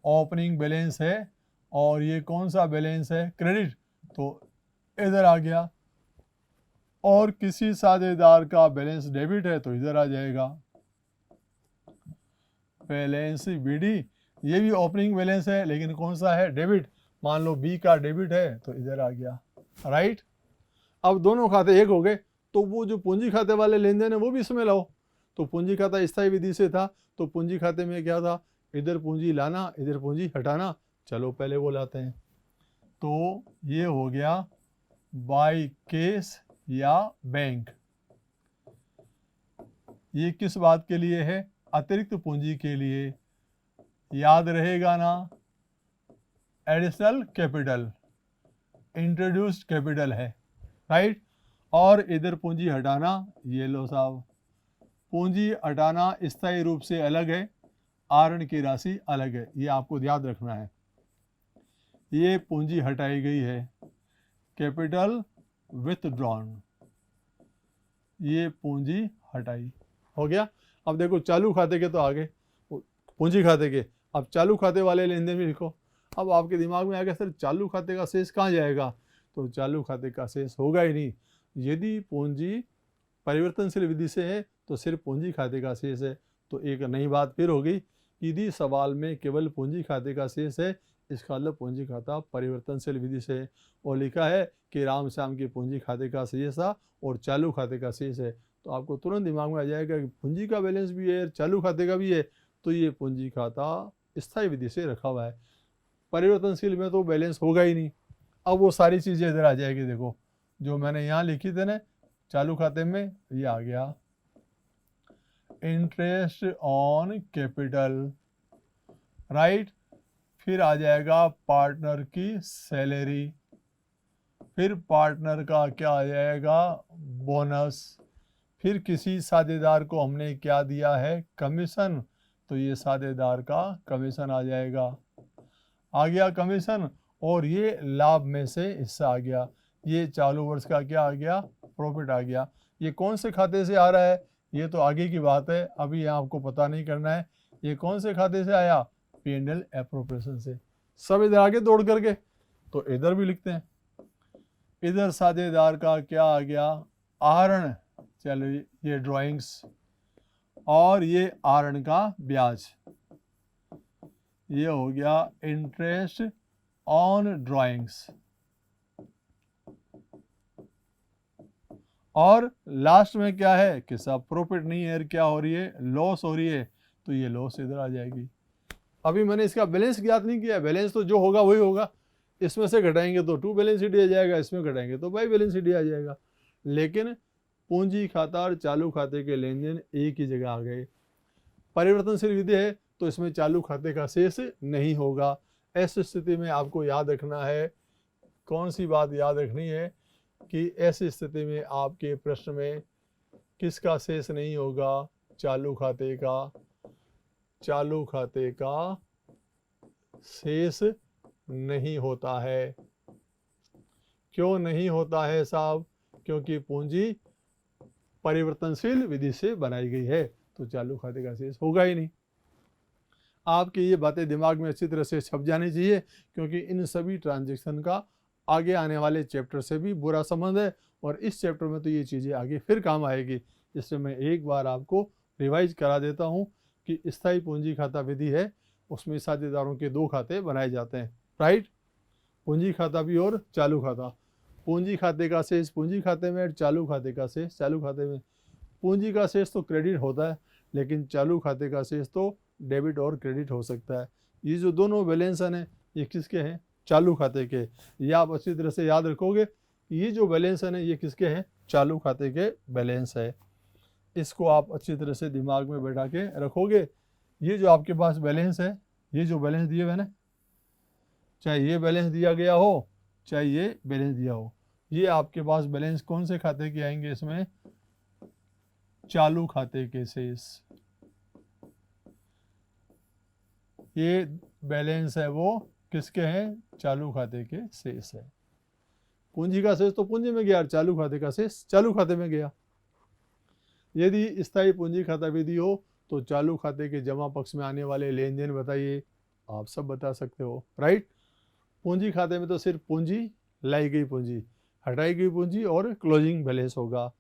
ओपनिंग बैलेंस है, और ये कौन सा बैलेंस है? क्रेडिट, तो इधर आ गया। और किसी साझेदार का बैलेंस डेबिट है तो इधर आ जाएगा बैलेंस बीडी। ये भी ओपनिंग बैलेंस है लेकिन कौन सा है? डेबिट। मान लो बी का डेबिट है तो इधर आ गया, राइट। अब दोनों खाते एक हो गए, तो वो जो पूंजी खाते वाले लेन देन है वो भी इसमें लाओ। तो पूंजी खाता स्थायी विधि से था, तो पूंजी खाते में क्या था? इधर पूंजी लाना, इधर पूंजी हटाना। चलो पहले वो लाते हैं। तो ये हो गया बाय केस या बैंक। ये किस बात के लिए है? अतिरिक्त पूंजी के लिए। याद रहेगा ना, एडिशनल कैपिटल, इंट्रोड्यूस्ड कैपिटल है, राइट। और इधर पूंजी हटाना, ये लो साहब, पूंजी हटाना स्थायी रूप से अलग है, आरएन की राशि अलग है, ये आपको याद रखना है। ये पूंजी हटाई गई है, कैपिटल विथड्रॉन, ये पूंजी हटाई, हो गया। अब देखो चालू खाते के तो आगे पूंजी खाते के, अब चालू खाते वाले लेन देन भी लिखो। अब आपके दिमाग में आ गया सर चालू खाते का शेष कहाँ जाएगा? तो चालू खाते का शेष होगा ही नहीं। यदि पूंजी परिवर्तनशील विधि से है तो सिर्फ पूंजी खाते का शेष है। तो एक नई बात फिर होगी, यदि सवाल में केवल पूंजी खाते का शेष है, इसका मतलब पूंजी खाता परिवर्तनशील विधि से है। और लिखा है कि राम श्याम की पूंजी खाते का शेष था और चालू खाते का शेष है, तो आपको तुरंत दिमाग में आ जाएगा कि पूंजी का बैलेंस भी है, चालू खाते का भी है, तो ये पूंजी खाता स्थायी विधि से रखा हुआ है। परिवर्तनशील में तो बैलेंस होगा ही नहीं। अब वो सारी चीज़ें इधर आ जाएगी। देखो जो मैंने यहाँ लिखी थी ना चालू खाते में, ये आ गया इंटरेस्ट ऑन कैपिटल, राइट। फिर आ जाएगा पार्टनर की सैलरी, फिर पार्टनर का क्या आ जाएगा, बोनस। फिर किसी साझेदार को हमने क्या दिया है, कमीशन, तो ये साझेदार का कमीशन आ जाएगा, आ गया कमीशन। और ये लाभ में से हिस्सा आ गया, ये चालू वर्ष का क्या आ गया, प्रॉफिट आ गया। ये कौन से खाते से आ रहा है, ये तो आगे की बात है, अभी यहाँ आपको पता नहीं करना है। ये कौन से खाते से आया, P&L एप्रोप्रिएशन से। सब इधर आगे दौड़ करके, तो इधर भी लिखते हैं। इधर साझेदार का क्या आ गया, आहरण, चलो ये ड्राइंग्स, और ये आहरण का ब्याज, ये हो गया इंटरेस्ट ऑन ड्राइंग्स। और लास्ट में क्या है कि सब प्रॉफिट नहीं है, क्या हो रही है, लॉस हो रही है, तो ये लॉस इधर आ जाएगी। अभी मैंने इसका बैलेंस ज्ञात नहीं किया, बैलेंस तो जो होगा वही होगा। इसमें से घटाएंगे तो टू बैलेंस शीट आ जाएगा, इसमें घटाएंगे तो बाई बैलेंस शीट आ जाएगा। लेकिन पूंजी खाता और चालू खाते के लेन देन एक ही जगह आ गए। परिवर्तनशील विधि है तो इसमें चालू खाते का शेष नहीं होगा। ऐसी स्थिति में आपको याद रखना है, कौन सी बात याद रखनी है कि ऐसी स्थिति में आपके प्रश्न में किसका शेष नहीं होगा, चालू खाते का। चालू खाते का शेष नहीं होता है। क्यों नहीं होता है साहब, क्योंकि पूंजी परिवर्तनशील विधि से बनाई गई है, तो चालू खाते का शेष होगा ही नहीं। आपकी ये बातें दिमाग में अच्छी तरह से छप जानी चाहिए, क्योंकि इन सभी ट्रांजैक्शन का आगे आने वाले चैप्टर से भी बुरा संबंध है, और इस चैप्टर में तो ये चीज़ें आगे फिर काम आएगी। इसलिए मैं एक बार आपको रिवाइज करा देता हूँ कि स्थायी पूंजी खाता विधि है, उसमें साझेदारों के दो खाते बनाए जाते हैं, राइट। पूंजी खाता भी और चालू खाता। पूंजी खाते का शेष पूंजी खाते में, चालू खाते का शेष चालू खाते में। पूंजी का शेष तो क्रेडिट होता है, लेकिन चालू खाते का शेष तो डेबिट और क्रेडिट हो सकता है। ये जो दोनों बैलेंस हैं ये किसके हैं, चालू खाते के। ये आप अच्छी तरह से याद रखोगे, ये जो बैलेंस है ये किसके हैं, चालू खाते के बैलेंस है। इसको आप अच्छी तरह से दिमाग में बैठा के रखोगे। ये जो आपके पास बैलेंस है, ये जो बैलेंस दिए हुए ना, चाहे ये बैलेंस दिया गया हो चाहे ये बैलेंस दिया हो, ये आपके पास बैलेंस कौन से खाते के आएंगे, इसमें चालू खाते के शेष। ये बैलेंस है वो किसके हैं, चालू खाते के शेष है। पूंजी का शेष तो पूंजी में गया, चालू खाते का शेष चालू खाते में गया। यदि स्थायी पूंजी खाता विधि हो तो चालू खाते के जमा पक्ष में आने वाले लेन देन बताइए, आप सब बता सकते हो, राइट। पूंजी खाते में तो सिर्फ पूंजी, लाई गई पूंजी, हटाई गई पूंजी और क्लोजिंग बैलेंस होगा।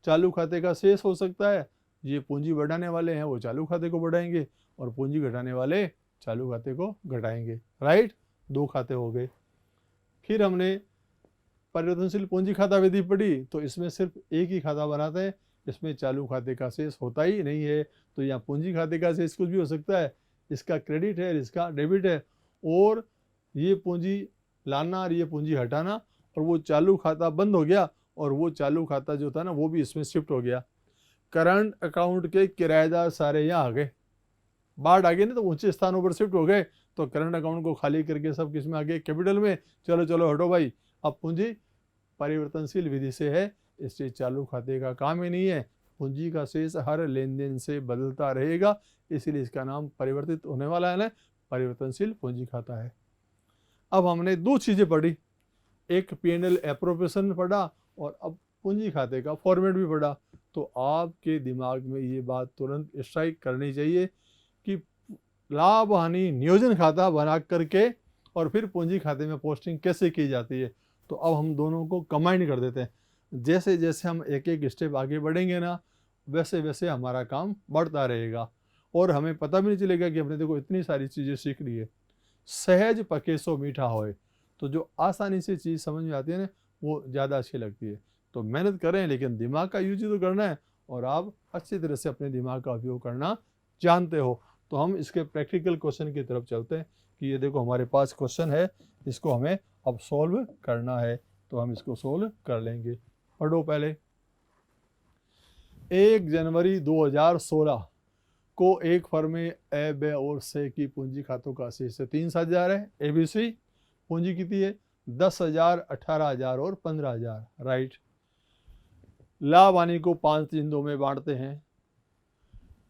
चालू खाते का शेष हो सकता है, ये पूंजी बढ़ाने वाले हैं वो चालू खाते को बढ़ाएंगे, और पूंजी घटाने वाले चालू खाते को घटाएंगे, राइट। दो खाते हो गए। फिर हमने परिवर्तनशील पूंजी खाता विधि पढ़ी, तो इसमें सिर्फ एक ही खाता बनाते हैं, इसमें चालू खाते का शेष होता ही नहीं है। तो यहाँ पूंजी खाते का शेष कुछ भी हो सकता है, इसका क्रेडिट है, इसका डेबिट है, और ये पूंजी लाना और ये पूंजी हटाना, और वो चालू खाता बंद हो गया, और वो चालू खाता जो था ना वो भी इसमें शिफ्ट हो गया। करंट अकाउंट के किराएदार सारे यहाँ आ गए, बाढ़ आ गई ना तो ऊंचे स्थानों पर शिफ्ट हो गए, तो करंट अकाउंट को खाली करके सब किस में आ गए, कैपिटल में। चलो चलो हटो भाई, अब पूंजी परिवर्तनशील विधि से है, इससे चालू खाते का काम ही नहीं है। पूंजी का शेष हर लेन देन से बदलता रहेगा, इसीलिए इसका नाम परिवर्तित होने वाला है ना, परिवर्तनशील पूंजी खाता है। अब हमने दो चीजें पढ़ी, एक P&L एप्रोप्रिएशन पढ़ा, और अब पूंजी खाते का फॉर्मेट भी पढ़ा। तो आपके दिमाग में ये बात तुरंत स्ट्राइक करनी चाहिए कि लाभ हानि नियोजन खाता बना करके और फिर पूंजी खाते में पोस्टिंग कैसे की जाती है। तो अब हम दोनों को कंबाइन कर देते हैं। जैसे जैसे हम एक एक स्टेप आगे बढ़ेंगे ना, वैसे वैसे हमारा काम बढ़ता रहेगा, और हमें पता भी नहीं चलेगा कि हमने देखो इतनी सारी चीज़ें सीख ली है। सहज पके सो मीठा होए, तो जो आसानी से चीज़ समझ में आती है ना वो ज़्यादा अच्छी लगती है। तो मेहनत करें, लेकिन दिमाग का यूज तो करना है, और आप अच्छी तरह से अपने दिमाग का उपयोग करना जानते हो। तो हम इसके प्रैक्टिकल क्वेश्चन की तरफ चलते हैं कि ये देखो हमारे पास क्वेश्चन है, इसको हमें अब सॉल्व करना है, तो हम इसको सॉल्व कर लेंगे। पढ़ो पहले। 1 जनवरी 2016 को एक फर्म में ए, बे और से की पूंजी खातों का शेष 3,000 है। ABC पूंजी कितनी है, 10,000, 18,000 और 15,000, राइट। लाभ हानि को 5 चिन्हों में बांटते हैं।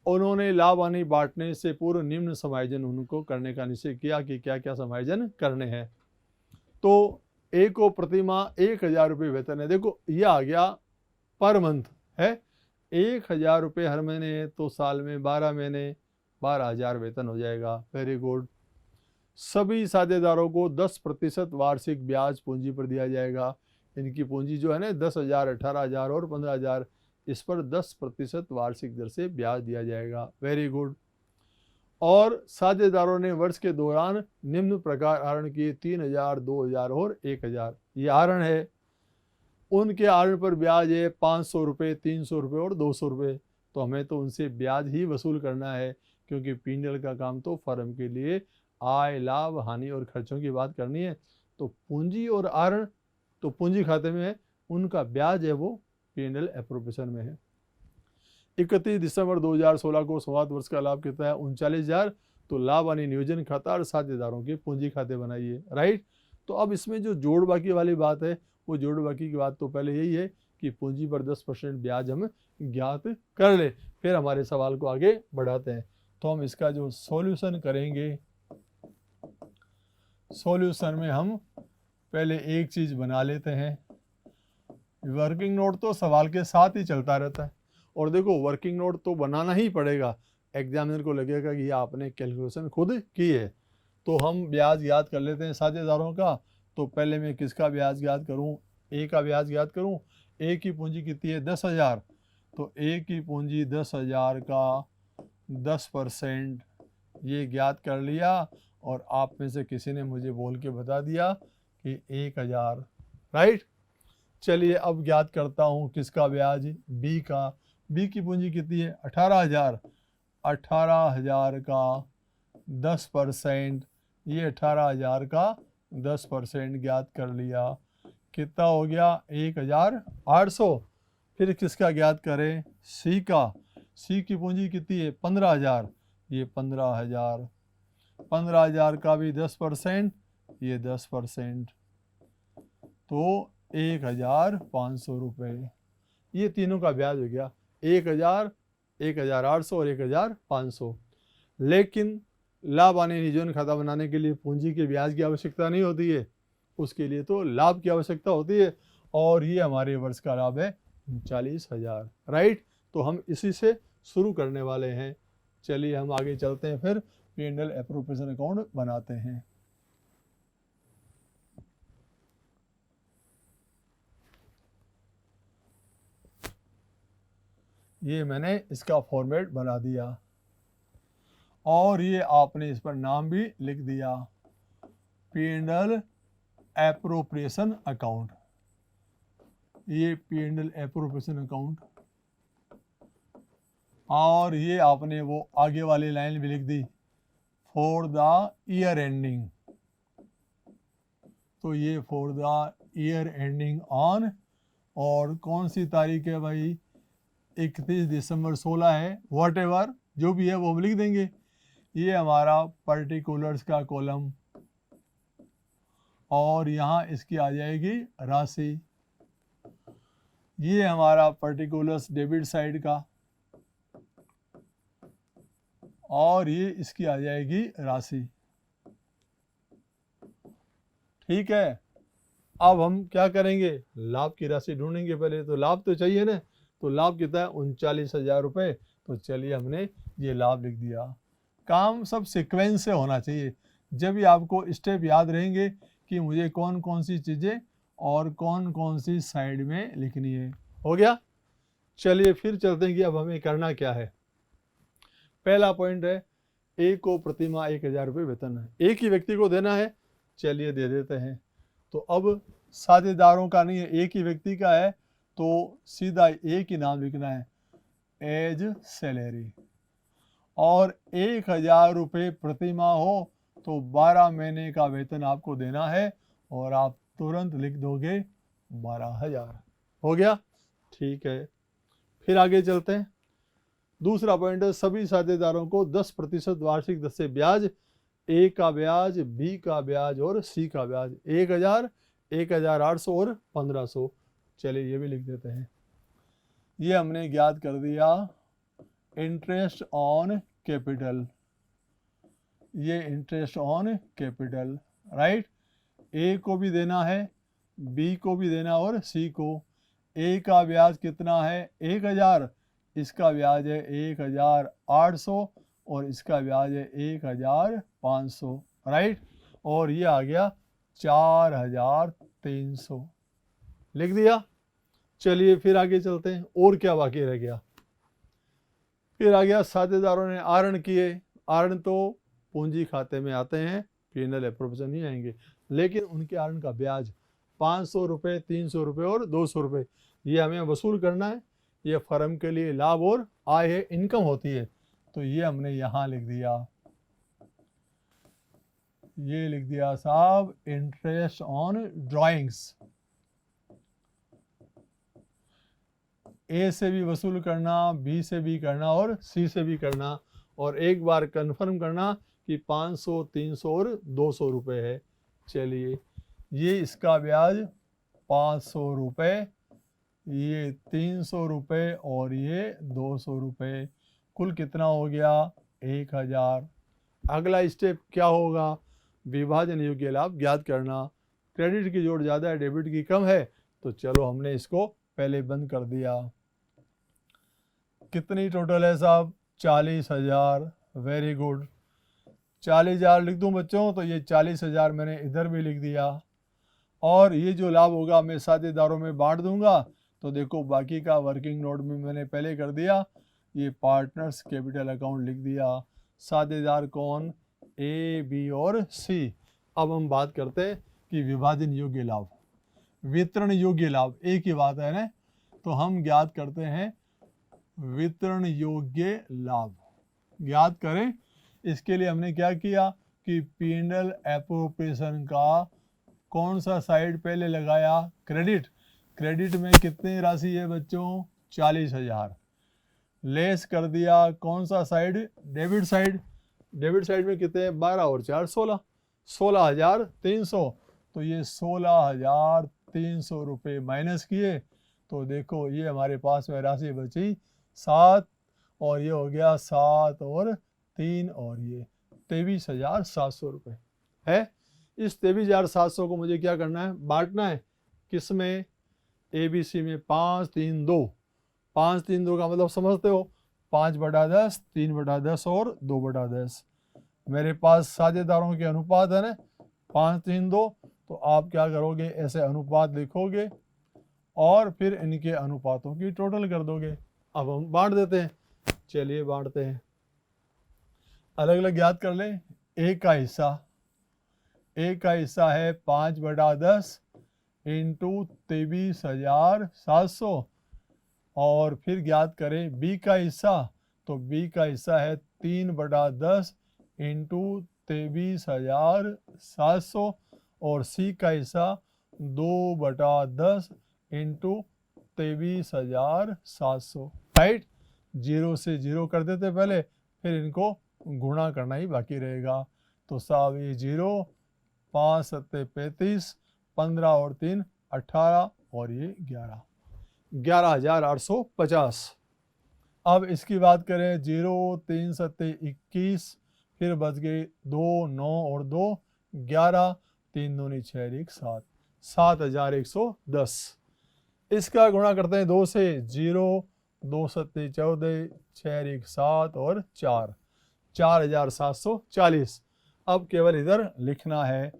उन्होंने लाभ हानि बांटने से पूर्व निम्न समायोजन उनको करने का निश्चय किया कि क्या क्या समायोजन करने हैं। तो ए को प्रतिमाह 1,000 रुपये वेतन है। देखो ये आ गया पर मंथ है, 1,000 रुपये हर महीने, तो साल में 12 महीने 12,000 वेतन हो जाएगा। Very good. सभी साझेदारों को 10% वार्षिक ब्याज पूंजी पर दिया जाएगा। इनकी पूंजी जो है ना 10,000, 18,000 और 15,000, इस पर 10% वार्षिक दर से ब्याज दिया जाएगा। Very good. और साझेदारों ने वर्ष के दौरान निम्न प्रकार आहरण किए 3,000, 2,000 और 1,000। ये आहरण है। उनके आहरण पर ब्याज है 500 रुपये, 300 रुपये और 200 रुपये। तो हमें तो उनसे ब्याज ही वसूल करना है, क्योंकि P&L का काम तो फर्म के लिए आय, लाभ, हानि और खर्चों की बात करनी है। तो पूंजी और आहरण तो पूंजी खाते में है, उनका ब्याज है वो P&L एप्रोप्रिएशन में है। 31 दिसंबर 2016 को समाप्त वर्ष का लाभ कितना है? 39,000। तो लाभ हानि नियोजन खाता और साझेदारों के पूंजी खाते बनाइए, राइट। तो अब इसमें जो जोड़ बाकी वाली बात है, वो जोड़ बाकी की बात तो पहले यही है कि पूंजी पर 10% ब्याज हम ज्ञात कर ले। फिर हमारे सवाल को आगे बढ़ाते हैं। तो हम इसका जो सॉल्यूशन करेंगे, सॉल्यूशन में हम पहले एक चीज़ बना लेते हैं। वर्किंग नोट तो सवाल के साथ ही चलता रहता है, और देखो वर्किंग नोट तो बनाना ही पड़ेगा, एग्जामिनर को लगेगा कि आपने कैलकुलेशन खुद की है। तो हम ब्याज याद कर लेते हैं साझेदारों का। तो पहले मैं किसका ब्याज याद करूं? ए का ब्याज याद करूं। ए की पूंजी कितनी है? 10,000। तो ए की पूंजी 10,000 का 10% ये ज्ञात कर लिया, और आप में से किसी ने मुझे बोल के बता दिया कि 1,000, राइट। चलिए अब ज्ञात करता हूँ किसका ब्याज? बी का। बी की पूंजी कितनी है? 18,000। 18,000 का 10%, ये 18,000 का 10% ज्ञात कर लिया। कितना हो गया? 1,800। फिर किसका ज्ञात करें? सी का। सी की पूंजी कितनी है? 15,000। ये 15,000। 15,000 का भी 10%, ये 10%, तो 1,500 रुपये। ये तीनों का ब्याज हो गया, 1,000, 1,800 और 1,500। लेकिन लाभ हानि नियोजन खाता बनाने के लिए पूंजी के ब्याज की आवश्यकता नहीं होती है, उसके लिए तो लाभ की आवश्यकता होती है। और ये हमारे वर्ष का लाभ है 39,000, राइट। तो हम इसी से शुरू करने वाले हैं। चलिए हम आगे चलते हैं, फिर P&L एप्रोप्रिएशन अकाउंट बनाते हैं। ये मैंने इसका फॉर्मेट बना दिया, और ये आपने इस पर नाम भी लिख दिया, P&L एप्रोप्रिएशन अकाउंट। ये P&L एप्रोप्रिएशन अकाउंट, और ये आपने वो आगे वाली लाइन भी लिख दी, फॉर द ईयर एंडिंग। तो ये for the year ending on, और कौन सी तारीख है भाई? 31 दिसंबर 16 है, वॉट एवर जो भी है वो हम लिख देंगे। ये हमारा पर्टिकुलर्स का कॉलम, और यहाँ इसकी आ जाएगी राशि। ये हमारा पर्टिकुलर्स डेबिट साइड का, और ये इसकी आ जाएगी राशि। ठीक है। अब हम क्या करेंगे? लाभ की राशि ढूंढेंगे। पहले तो लाभ तो चाहिए ना, तो लाभ कितना है? 39,000 रुपये। तो चलिए हमने ये लाभ लिख दिया। काम सब सीक्वेंस से होना चाहिए, जब भी आपको स्टेप याद रहेंगे कि मुझे कौन कौन सी चीज़ें और कौन कौन सी साइड में लिखनी है। हो गया। चलिए फिर चलते हैं कि अब हमें करना क्या है। पहला पॉइंट है, ए को प्रतिमाह 1,000 रुपये वेतन है, एक ही व्यक्ति को देना है। चलिए दे देते हैं। तो अब साझेदारों का नहीं है, एक ही व्यक्ति का है, तो सीधा एक ही नाम लिखना है, एज सैलरी। और 1,000 रुपये प्रतिमाह हो तो 12 महीने का वेतन आपको देना है, और आप तुरंत लिख दोगे 12,000। हो गया। ठीक है, फिर आगे चलते हैं। दूसरा पॉइंट है, सभी साझेदारों को 10% वार्षिक दर से ब्याज ए का ब्याज, बी का ब्याज और सी का ब्याज 1000, 1800 और 1500। चलिए ये भी लिख देते हैं। ये हमने ज्ञात कर दिया इंटरेस्ट ऑन कैपिटल, ये इंटरेस्ट ऑन कैपिटल, राइट। ए को भी देना है, बी को भी देना और सी को। ए का ब्याज कितना है 1000, इसका ब्याज है 1800 और इसका ब्याज है 1500, राइट। और ये आ गया 4300, लिख दिया। चलिए फिर आगे चलते हैं, और क्या बाकी रह गया। फिर आ गया साझेदारों ने आहरण किए। आहरण तो पूंजी खाते में आते हैं, P&L एप्रोप्रिएशन नहीं आएंगे, लेकिन उनके आहरण का ब्याज 500 रुपये, 300 रुपये और 200 रुपये ये हमें वसूल करना है। ये फर्म के लिए लाभ और आय है, इनकम होती है। तो ये हमने यहाँ लिख दिया, ये लिख दिया साहब इंटरेस्ट ऑन ड्राइंग्स। ए से भी वसूल करना, बी से भी करना और सी से भी करना, और एक बार कंफर्म करना कि 500, 300 और 200 रुपये है। चलिए ये इसका ब्याज 500 रुपये, ये 300 रुपये और ये 200 रुपये, कुल कितना हो गया 1000। अगला स्टेप क्या होगा, विभाजन योग्य लाभ ज्ञात करना। क्रेडिट की जोड़ ज़्यादा है, डेबिट की कम है, तो चलो हमने इसको पहले बंद कर दिया। कितनी टोटल है साहब 40,000, वेरी गुड। 40,000 लिख दूं बच्चों, तो ये 40,000 मैंने इधर भी लिख दिया। और ये जो लाभ होगा मैं साझेदारों में बांट दूंगा। तो देखो बाकी का वर्किंग नोट में मैंने पहले कर दिया, ये पार्टनर्स कैपिटल अकाउंट लिख दिया। साझेदार कौन, ए, बी और सी। अब हम बात करते हैं कि विभाजन योग्य लाभ, वितरण योग्य लाभ, एक ही बात है ना। तो हम ज्ञात करते हैं वितरण योग्य लाभ, ज्ञात करें। इसके लिए हमने क्या किया कि P&L एप्रोप्रिएशन का कौन सा साइड पहले लगाया, क्रेडिट। क्रेडिट में कितनी राशि है बच्चों 40,000, लेस कर दिया कौन सा side, debit side. Debit side में कितने 12 और 4 16, 16,300। तो ये 16,300 रुपये माइनस किए, तो देखो ये हमारे पास में राशि बची 7, और ये हो गया 7 और 3 और ये 23,700 रुपये है। इस 23,700 को मुझे क्या करना है, बांटना है। किस में, ABC में 5, 3, 2। 5, 3, 2 का मतलब समझते हो, 5/10, 3/10 और 2/10। मेरे पास साझेदारों के अनुपात है ना 5, 3, 2। तो आप क्या करोगे, ऐसे अनुपात लिखोगे और फिर इनके अनुपातों की टोटल कर दोगे। अब हम बांट देते हैं, चलिए बांटते हैं। अलग अलग याद कर लें। ए का हिस्सा, ए का हिस्सा है 5/10 इंटू 23,700। और फिर ज्ञात करें बी का हिस्सा, तो बी का हिस्सा है 3/10 इंटू 23,700। और सी का हिस्सा 2/10 इंटू 23,700, राइट। 0 से 0 कर देते पहले, फिर इनको गुणा करना ही बाकी रहेगा। तो साहब ये 0, 5 7 35, 15 और 3 18 और ये 11, 11,850। अब इसकी बात करें, 0 3 7 21, फिर बच गए 2 9 और 2 11, 3 दूनी 6 1 7, 7,110। इसका गुणा करते हैं 2 से, 0 2 7 14, 6 1 7 और 4, 4,740। अब केवल इधर लिखना है,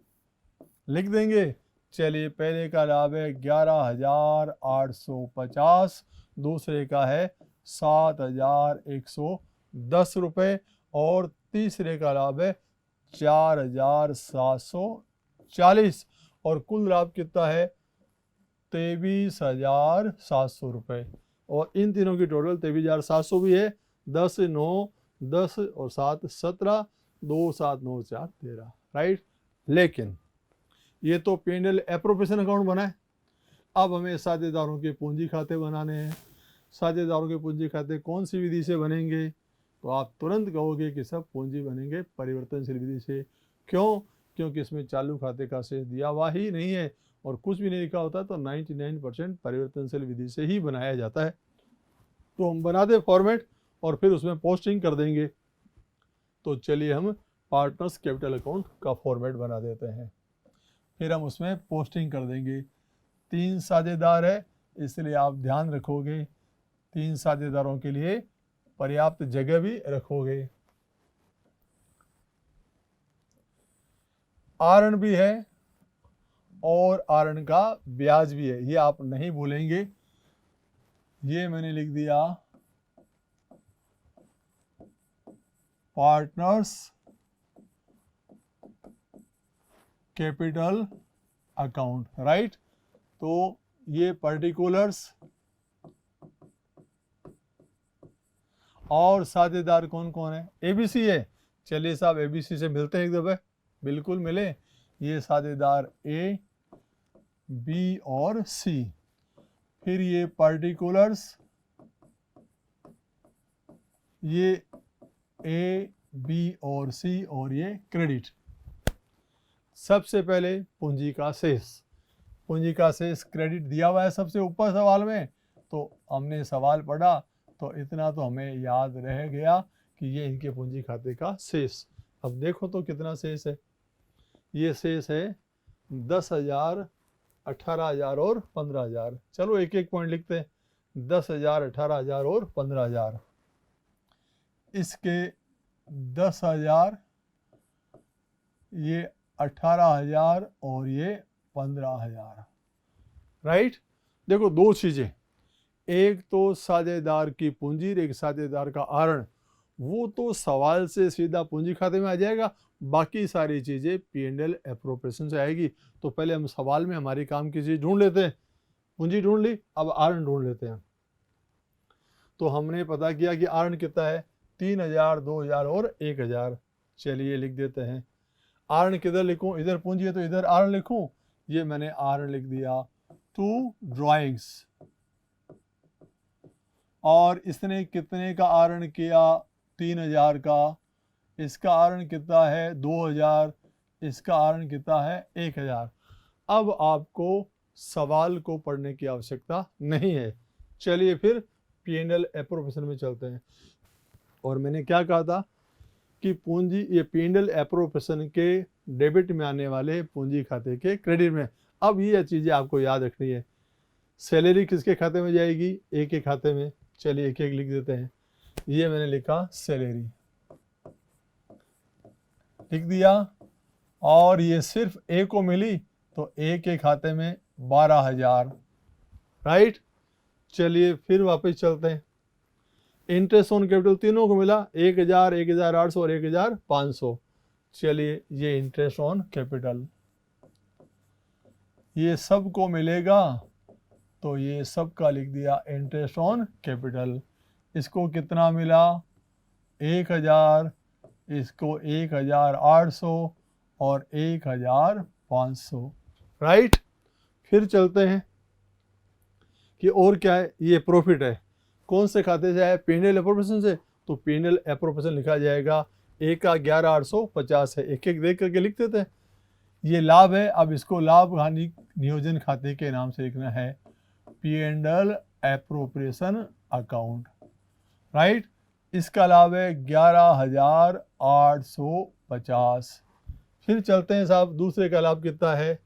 लिख देंगे। चलिए पहले का लाभ है 11,850, दूसरे का है 7,110 रुपये, और तीसरे का लाभ है 4,740। और कुल लाभ कितना है 23,700 रुपये। और इन तीनों की टोटल 23,700 भी है। 10 9 10 और 7 17, 2 7 9 4 13, राइट। लेकिन ये तो P&L एप्रोप्रिएशन अकाउंट बना है। अब हमें साझेदारों के पूंजी खाते बनाने हैं। साझेदारों के पूंजी खाते कौन सी विधि से बनेंगे, तो आप तुरंत कहोगे कि सब पूंजी बनेंगे परिवर्तनशील विधि से। क्यों? क्योंकि इसमें चालू खाते का शेष दिया हुआ ही नहीं है और कुछ भी नहीं लिखा होता, तो 99% परिवर्तनशील विधि से ही बनाया जाता है। तो हम बना दे फॉर्मेट और फिर उसमें पोस्टिंग कर देंगे। तो चलिए हम पार्टनर्स कैपिटल अकाउंट का फॉर्मेट बना देते हैं, फिर हम उसमें पोस्टिंग कर देंगे। 3 साझेदार है, इसलिए आप ध्यान रखोगे 3 साझेदारों के लिए पर्याप्त जगह भी रखोगे। आरण भी है और आरण का ब्याज भी है, ये आप नहीं भूलेंगे। ये मैंने लिख दिया पार्टनर्स कैपिटल अकाउंट, राइट। तो ये पर्टिकुलर्स और साझेदार कौन कौन है? एबीसी है। चलिए साहब एबीसी से मिलते हैं एक दफे, बिल्कुल मिले। ये साझेदार ए, बी और सी। फिर ये पर्टिकुलर्स, ये ए, बी और सी, और ये क्रेडिट। सबसे पहले पूंजी का शेष। पूंजी का शेष क्रेडिट दिया हुआ है सबसे ऊपर सवाल में, तो हमने सवाल पढ़ा तो इतना तो हमें याद रह गया कि ये इनके पूंजी खाते का शेष। अब देखो तो कितना शेष है। ये शेष है 10,000, 18,000 और 15,000। चलो एक एक पॉइंट लिखते हैं। 10,000, 18,000 और 15,000। इसके 10,000, ये 18,000 और ये 15,000, राइट। देखो दो चीजें, एक तो साझेदार की पूंजी, एक साझेदार का आरण, वो तो सवाल से सीधा पूंजी खाते में आ जाएगा। बाकी सारी चीजें P&L एप्रोप्रिएशन से आएगी। तो पहले हम सवाल में हमारी काम की चीज ढूंढ लेते हैं। पूंजी ढूंढ ली, अब आरण ढूंढ लेते हैं। तो हमने पता किया कि आरण कितना है, 3,000, 2,000 और 1,000। चलिए लिख देते हैं। आरण किधर लिखूं? इधर पूंजी है तो इधर आरण लिखूं। ये मैंने आरण लिख दिया। 2 ड्राइंग्स। और इसने कितने का आरण किया? 3,000 का। इसका आरण कितना है? 2,000। इसका आरण कितना है? 1,000। अब आपको सवाल को पढ़ने की आवश्यकता नहीं है। चलिए फिर P&L एप्रोप्रिएशन में चलते हैं। और मैंने क्या कहा था कि पूंजी, ये P&L एप्रोप्रिएशन के डेबिट में आने वाले पूंजी खाते के क्रेडिट में। अब ये चीज़ें आपको याद रखनी है। सैलरी किसके खाते में जाएगी? ए के खाते में। चलिए एक एक लिख देते हैं। ये मैंने लिखा सैलरी, लिख दिया। और ये सिर्फ ए को मिली तो ए के खाते में 12,000, राइट। चलिए फिर वापस चलते हैं। इंटरेस्ट ऑन कैपिटल तीनों को मिला, 1,000, 1,800 और 1,500। चलिए ये इंटरेस्ट ऑन कैपिटल, ये सबको मिलेगा तो ये सब का लिख दिया इंटरेस्ट ऑन कैपिटल। इसको कितना मिला? 1,000, इसको 1,800 और 1,500, राइट। फिर चलते हैं कि और क्या है। ये प्रॉफिट है, कौन से खाते से है? P&L एप्रोप्रिएशन से। तो P&L एप्रोप्रिएशन लिखा जाएगा। ए का 11,850 है, एक एक देख करके लिख देते हैं। ये लाभ है, अब इसको लाभ हानि नियोजन खाते के नाम से लिखना है, P&L एप्रोप्रिएशन अकाउंट, राइट। इसका लाभ है 11,850। फिर चलते हैं साहब, दूसरे का लाभ कितना है?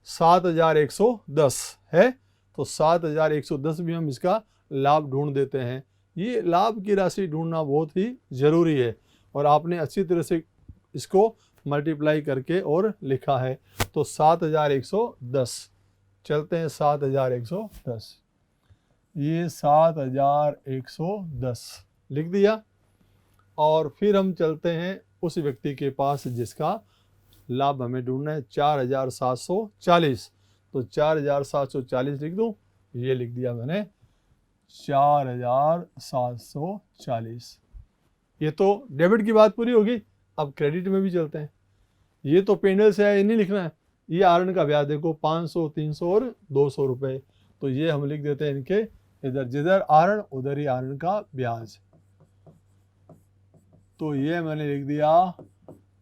7,110 है। तो 7,110 भी हम इसका लाभ ढूंढ देते हैं। ये लाभ की राशि ढूंढना बहुत ही जरूरी है और आपने अच्छी तरह से इसको मल्टीप्लाई करके और लिखा है। तो 7,110। चलते हैं 7,110। ये 7,110 लिख दिया। और फिर हम चलते हैं उस व्यक्ति के पास जिसका लाभ हमें ढूंढना है, 4,740। तो 4,740 लिख दूं, ये लिख दिया मैंने 4,740। ये तो डेबिट की बात पूरी होगी। अब क्रेडिट में भी चलते हैं। ये तो P&L से है, ये नहीं लिखना है। ये आरण का ब्याज देखो 500, 300 और 200 रुपये। तो ये हम लिख देते हैं इनके इधर, जिधर आरण उधर ही आरण का ब्याज। तो ये मैंने लिख दिया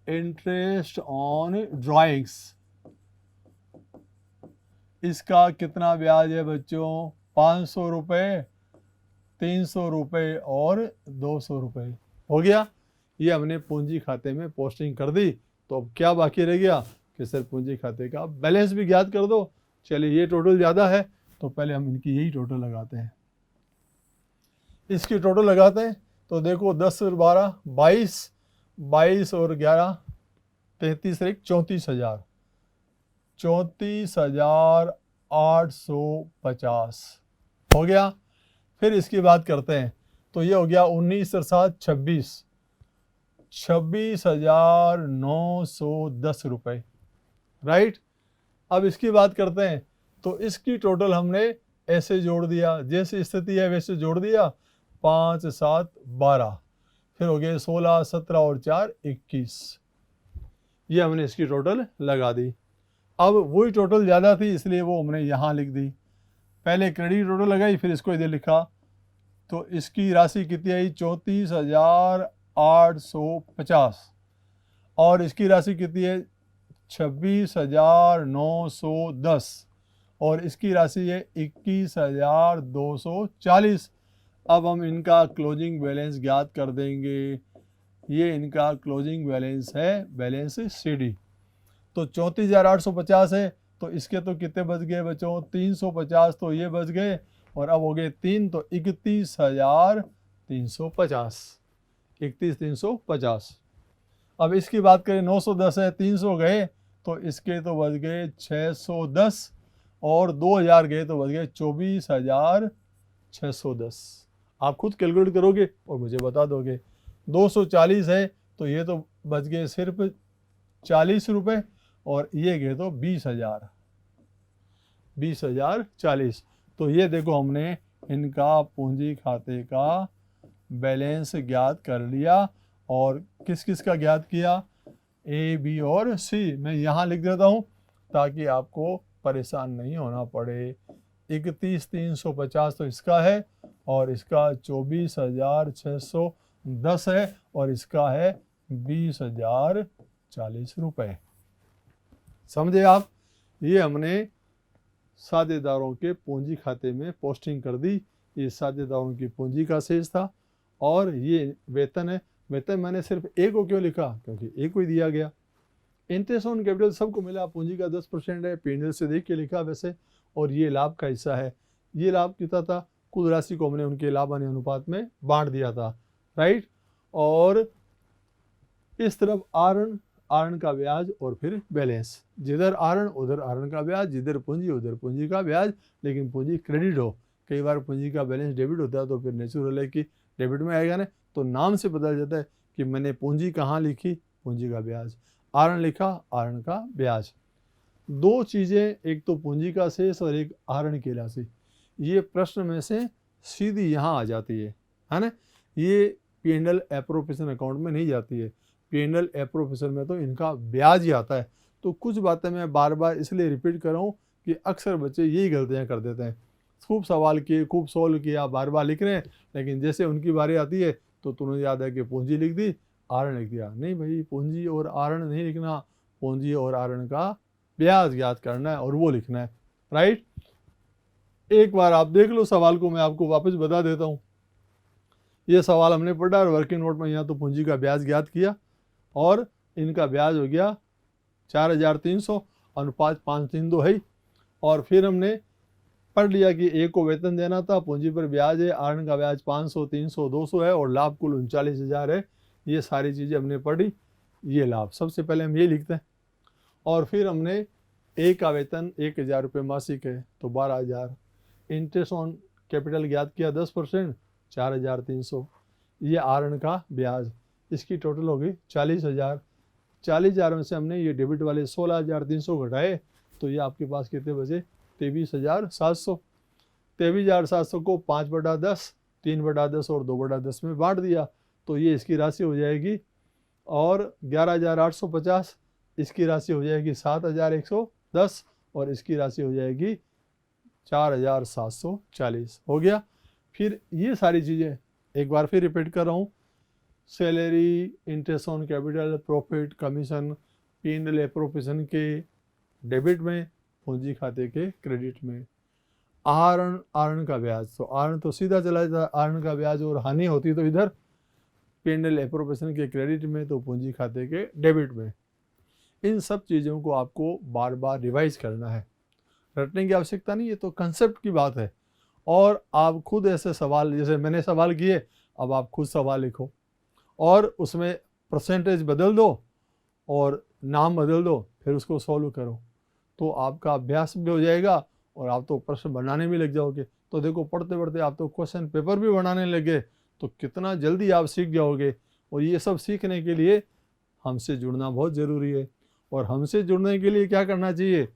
इंटरेस्ट ऑन ड्राइंग्स। इसका कितना ब्याज है बच्चों? 500 रुपये, 300 रुपये और 200 रुपये। हो गया। ये हमने पूंजी खाते में पोस्टिंग कर दी। तो अब क्या बाकी रह गया कि सर पूंजी खाते का बैलेंस भी ज्ञात कर दो। चलिए, ये टोटल ज़्यादा है तो पहले हम इनकी यही टोटल लगाते हैं। इसकी टोटल लगाते हैं तो देखो 10 और 12 22, 22 और 11 33 और 1 34,000, 34,850 हो गया। फिर इसकी बात करते हैं तो ये हो गया 19 और 7 26, 26,910 रुपये, राइट। अब इसकी बात करते हैं तो इसकी टोटल हमने ऐसे जोड़ दिया, जैसी स्थिति है वैसे जोड़ दिया। 5 7 12, फिर हो गए 16 17 और 4 21। ये हमने इसकी टोटल लगा दी। अब वही टोटल ज़्यादा थी इसलिए वो हमने यहाँ लिख दी। पहले क्रेडिट टोटल लगाई, फिर इसको इधर लिखा। तो इसकी राशि कितनी आई? 34,850। और इसकी राशि कितनी है? 26,910। और इसकी राशि है 21,240। अब हम इनका क्लोजिंग बैलेंस ज्ञात कर देंगे। ये इनका क्लोजिंग बैलेंस है, बैलेंस शीट। तो 34,850 है तो इसके तो कितने बच गए बच्चों? 350। तो ये बच गए और अब हो गए 3, तो 31,350, 31,350। अब इसकी बात करें 910 है, 300 गए तो इसके तो बच गए 610 और 2000 गए तो बच गए 24,610। आप खुद कैलकुलेट करोगे और मुझे बता दोगे। 240 है तो ये तो बच गए सिर्फ 40 रुपये और ये गए तो 20,000, 20,040। तो ये देखो हमने इनका पूंजी खाते का बैलेंस ज्ञात कर लिया। और किस किस का ज्ञात किया? ए, बी और सी। मैं यहाँ लिख देता हूँ ताकि आपको परेशान नहीं होना पड़े। 31,350 तो इसका है और इसका 24,610 है और इसका है 20,040 रुपये। समझे आप? ये हमने साझेदारों के पूंजी खाते में पोस्टिंग कर दी। ये साझेदारों की पूंजी का शेष था और ये वेतन है। वेतन मैंने सिर्फ एक को क्यों लिखा? क्योंकि एक को ही दिया गया। इंटरेस्ट ऑन कैपिटल सबको मिला, पूंजी का 10% है, P&L से देख के लिखा वैसे। और ये लाभ का हिस्सा है। ये लाभ कितना था? कुल राशि को हमने उनके लाभ हानि अनुपात में बांट दिया था, राइट। और इस तरफ आरण का ब्याज और फिर बैलेंस। जिधर आरण उधर आरण का ब्याज, जिधर पूंजी उधर पूंजी का ब्याज, लेकिन पूंजी क्रेडिट हो। कई बार पूंजी का बैलेंस डेबिट होता है तो फिर नेचुरल है कि डेबिट में आएगा ना। तो नाम से पता चलता है कि मैंने पूंजी कहाँ लिखी? पूंजी का ब्याज। आरण लिखा, आरण का ब्याज। दो चीज़ें, एक तो पूंजी का शेष और एक आरण की राशि। ये प्रश्न में से सीधी यहाँ आ जाती है ना। ये P&L एप्रोप्रिएशन अकाउंट में नहीं जाती है। P&L एप्रोप्रिएशन में तो इनका ब्याज ही आता है। तो कुछ बातें मैं बार बार इसलिए रिपीट कर रहा हूँ कि अक्सर बच्चे यही गलतियाँ कर देते हैं। खूब सवाल किए, खूब सॉल्व किया, बार बार लिख रहे हैं, लेकिन जैसे उनकी बारी आती है तो तुरंत याद है कि पूंजी लिख दी, आरण लिख दिया। नहीं भाई, पूंजी और आरण नहीं लिखना। पूंजी और आरण का ब्याज ज्ञात करना है और वो लिखना है, राइट। एक बार आप देख लो सवाल को, मैं आपको वापस बता देता हूँ। ये सवाल हमने पढ़ा और वर्किंग नोट में यहाँ तो पूंजी का ब्याज ज्ञात किया और इनका ब्याज हो गया 4,300, अनुपात 5:3 है। और फिर हमने पढ़ लिया कि ए को वेतन देना था, पूंजी पर ब्याज है, आरण का ब्याज 500, 300, 200 है और लाभ कुल 39,000 है। ये सारी चीज़ें हमने पढ़ी। ये लाभ सबसे पहले हम ये लिखते हैं। और फिर हमने ए का वेतन 1,000 रुपये मासिक है तो 12,000। इंटरेस्ट ऑन कैपिटल ज्ञात किया 10%, 4,300। ये आरण का ब्याज, इसकी टोटल होगी 40,000। 40,000 में से हमने ये डेबिट वाले 16,300 घटाए तो ये आपके पास कितने बचे? 23,700। 23,700 को 5/10, 3/10 और 2/10 में बांट दिया तो ये इसकी राशि हो जाएगी। और 11,850 इसकी राशि हो जाएगी 7,110 और इसकी राशि हो जाएगी 4,740। हो गया। फिर ये सारी चीज़ें एक बार फिर रिपीट कर रहा हूँ। Salary, interest on capital, profit, commission, P&L appropriation के डेबिट में, पूंजी खाते के क्रेडिट में। आहरण का ब्याज, तो आहरण तो सीधा चला जाता है, आहरण का ब्याज और हानि होती तो इधर P&L एप्रोप्रिएशन के क्रेडिट में, तो पूंजी खाते के डेबिट में। इन सब चीज़ों को आपको बार बार रिवाइज करना है, रटने की आवश्यकता नहीं है, तो कंसेप्ट की बात है। और आप खुद ऐसे सवाल, जैसे मैंने सवाल किए, अब आप खुद सवाल लिखो और उसमें परसेंटेज बदल दो और नाम बदल दो, फिर उसको सॉल्व करो, तो आपका अभ्यास भी हो जाएगा और आप तो प्रश्न बनाने भी लग जाओगे। तो देखो, पढ़ते पढ़ते आप तो क्वेश्चन पेपर भी बनाने लगे, तो कितना जल्दी आप सीख जाओगे। और ये सब सीखने के लिए हमसे जुड़ना बहुत ज़रूरी है। और हमसे जुड़ने के लिए क्या करना चाहिए?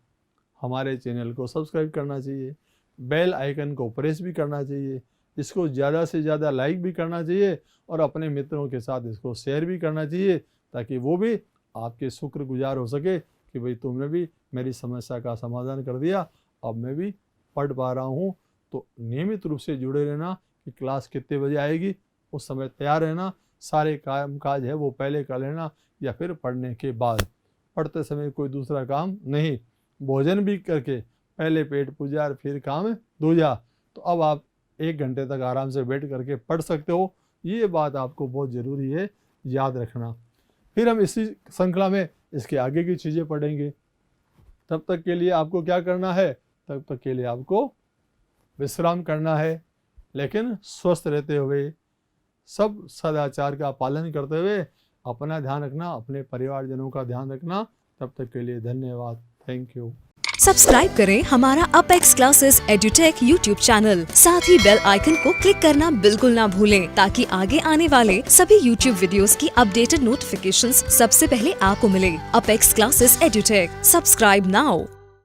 हमारे चैनल को सब्सक्राइब करना चाहिए, बेल आइकन को प्रेस भी करना चाहिए, इसको ज़्यादा से ज़्यादा लाइक भी करना चाहिए और अपने मित्रों के साथ इसको शेयर भी करना चाहिए, ताकि वो भी आपके शुक्रगुजार हो सके कि भाई तुमने भी मेरी समस्या का समाधान कर दिया, अब मैं भी पढ़ पा रहा हूँ। तो नियमित रूप से जुड़े रहना कि क्लास कितने बजे आएगी, उस समय तैयार रहना। सारे काम काज है वो पहले कर लेना या फिर पढ़ने के बाद, पढ़ते समय कोई दूसरा काम नहीं। भोजन भी करके पहले पेट पूजा फिर काम दूजा। तो अब आप 1 घंटे तक आराम से बैठ करके पढ़ सकते हो। ये बात आपको बहुत ज़रूरी है, याद रखना। फिर हम इसी श्रृंखला में इसके आगे की चीज़ें पढ़ेंगे। तब तक के लिए आपको क्या करना है? तब तक के लिए आपको विश्राम करना है, लेकिन स्वस्थ रहते हुए, सब सदाचार का पालन करते हुए अपना ध्यान रखना, अपने परिवारजनों का ध्यान रखना। तब तक के लिए धन्यवाद। Thank you. सब्सक्राइब करें हमारा Apex classes Edutech YouTube channel, साथ ही बेल आइकन को क्लिक करना बिल्कुल ना भूलें, ताकि आगे आने वाले सभी यूट्यूब वीडियोस की अपडेटेड नोटिफिकेशंस सबसे पहले आपको मिले। Apex classes Edutech, subscribe now.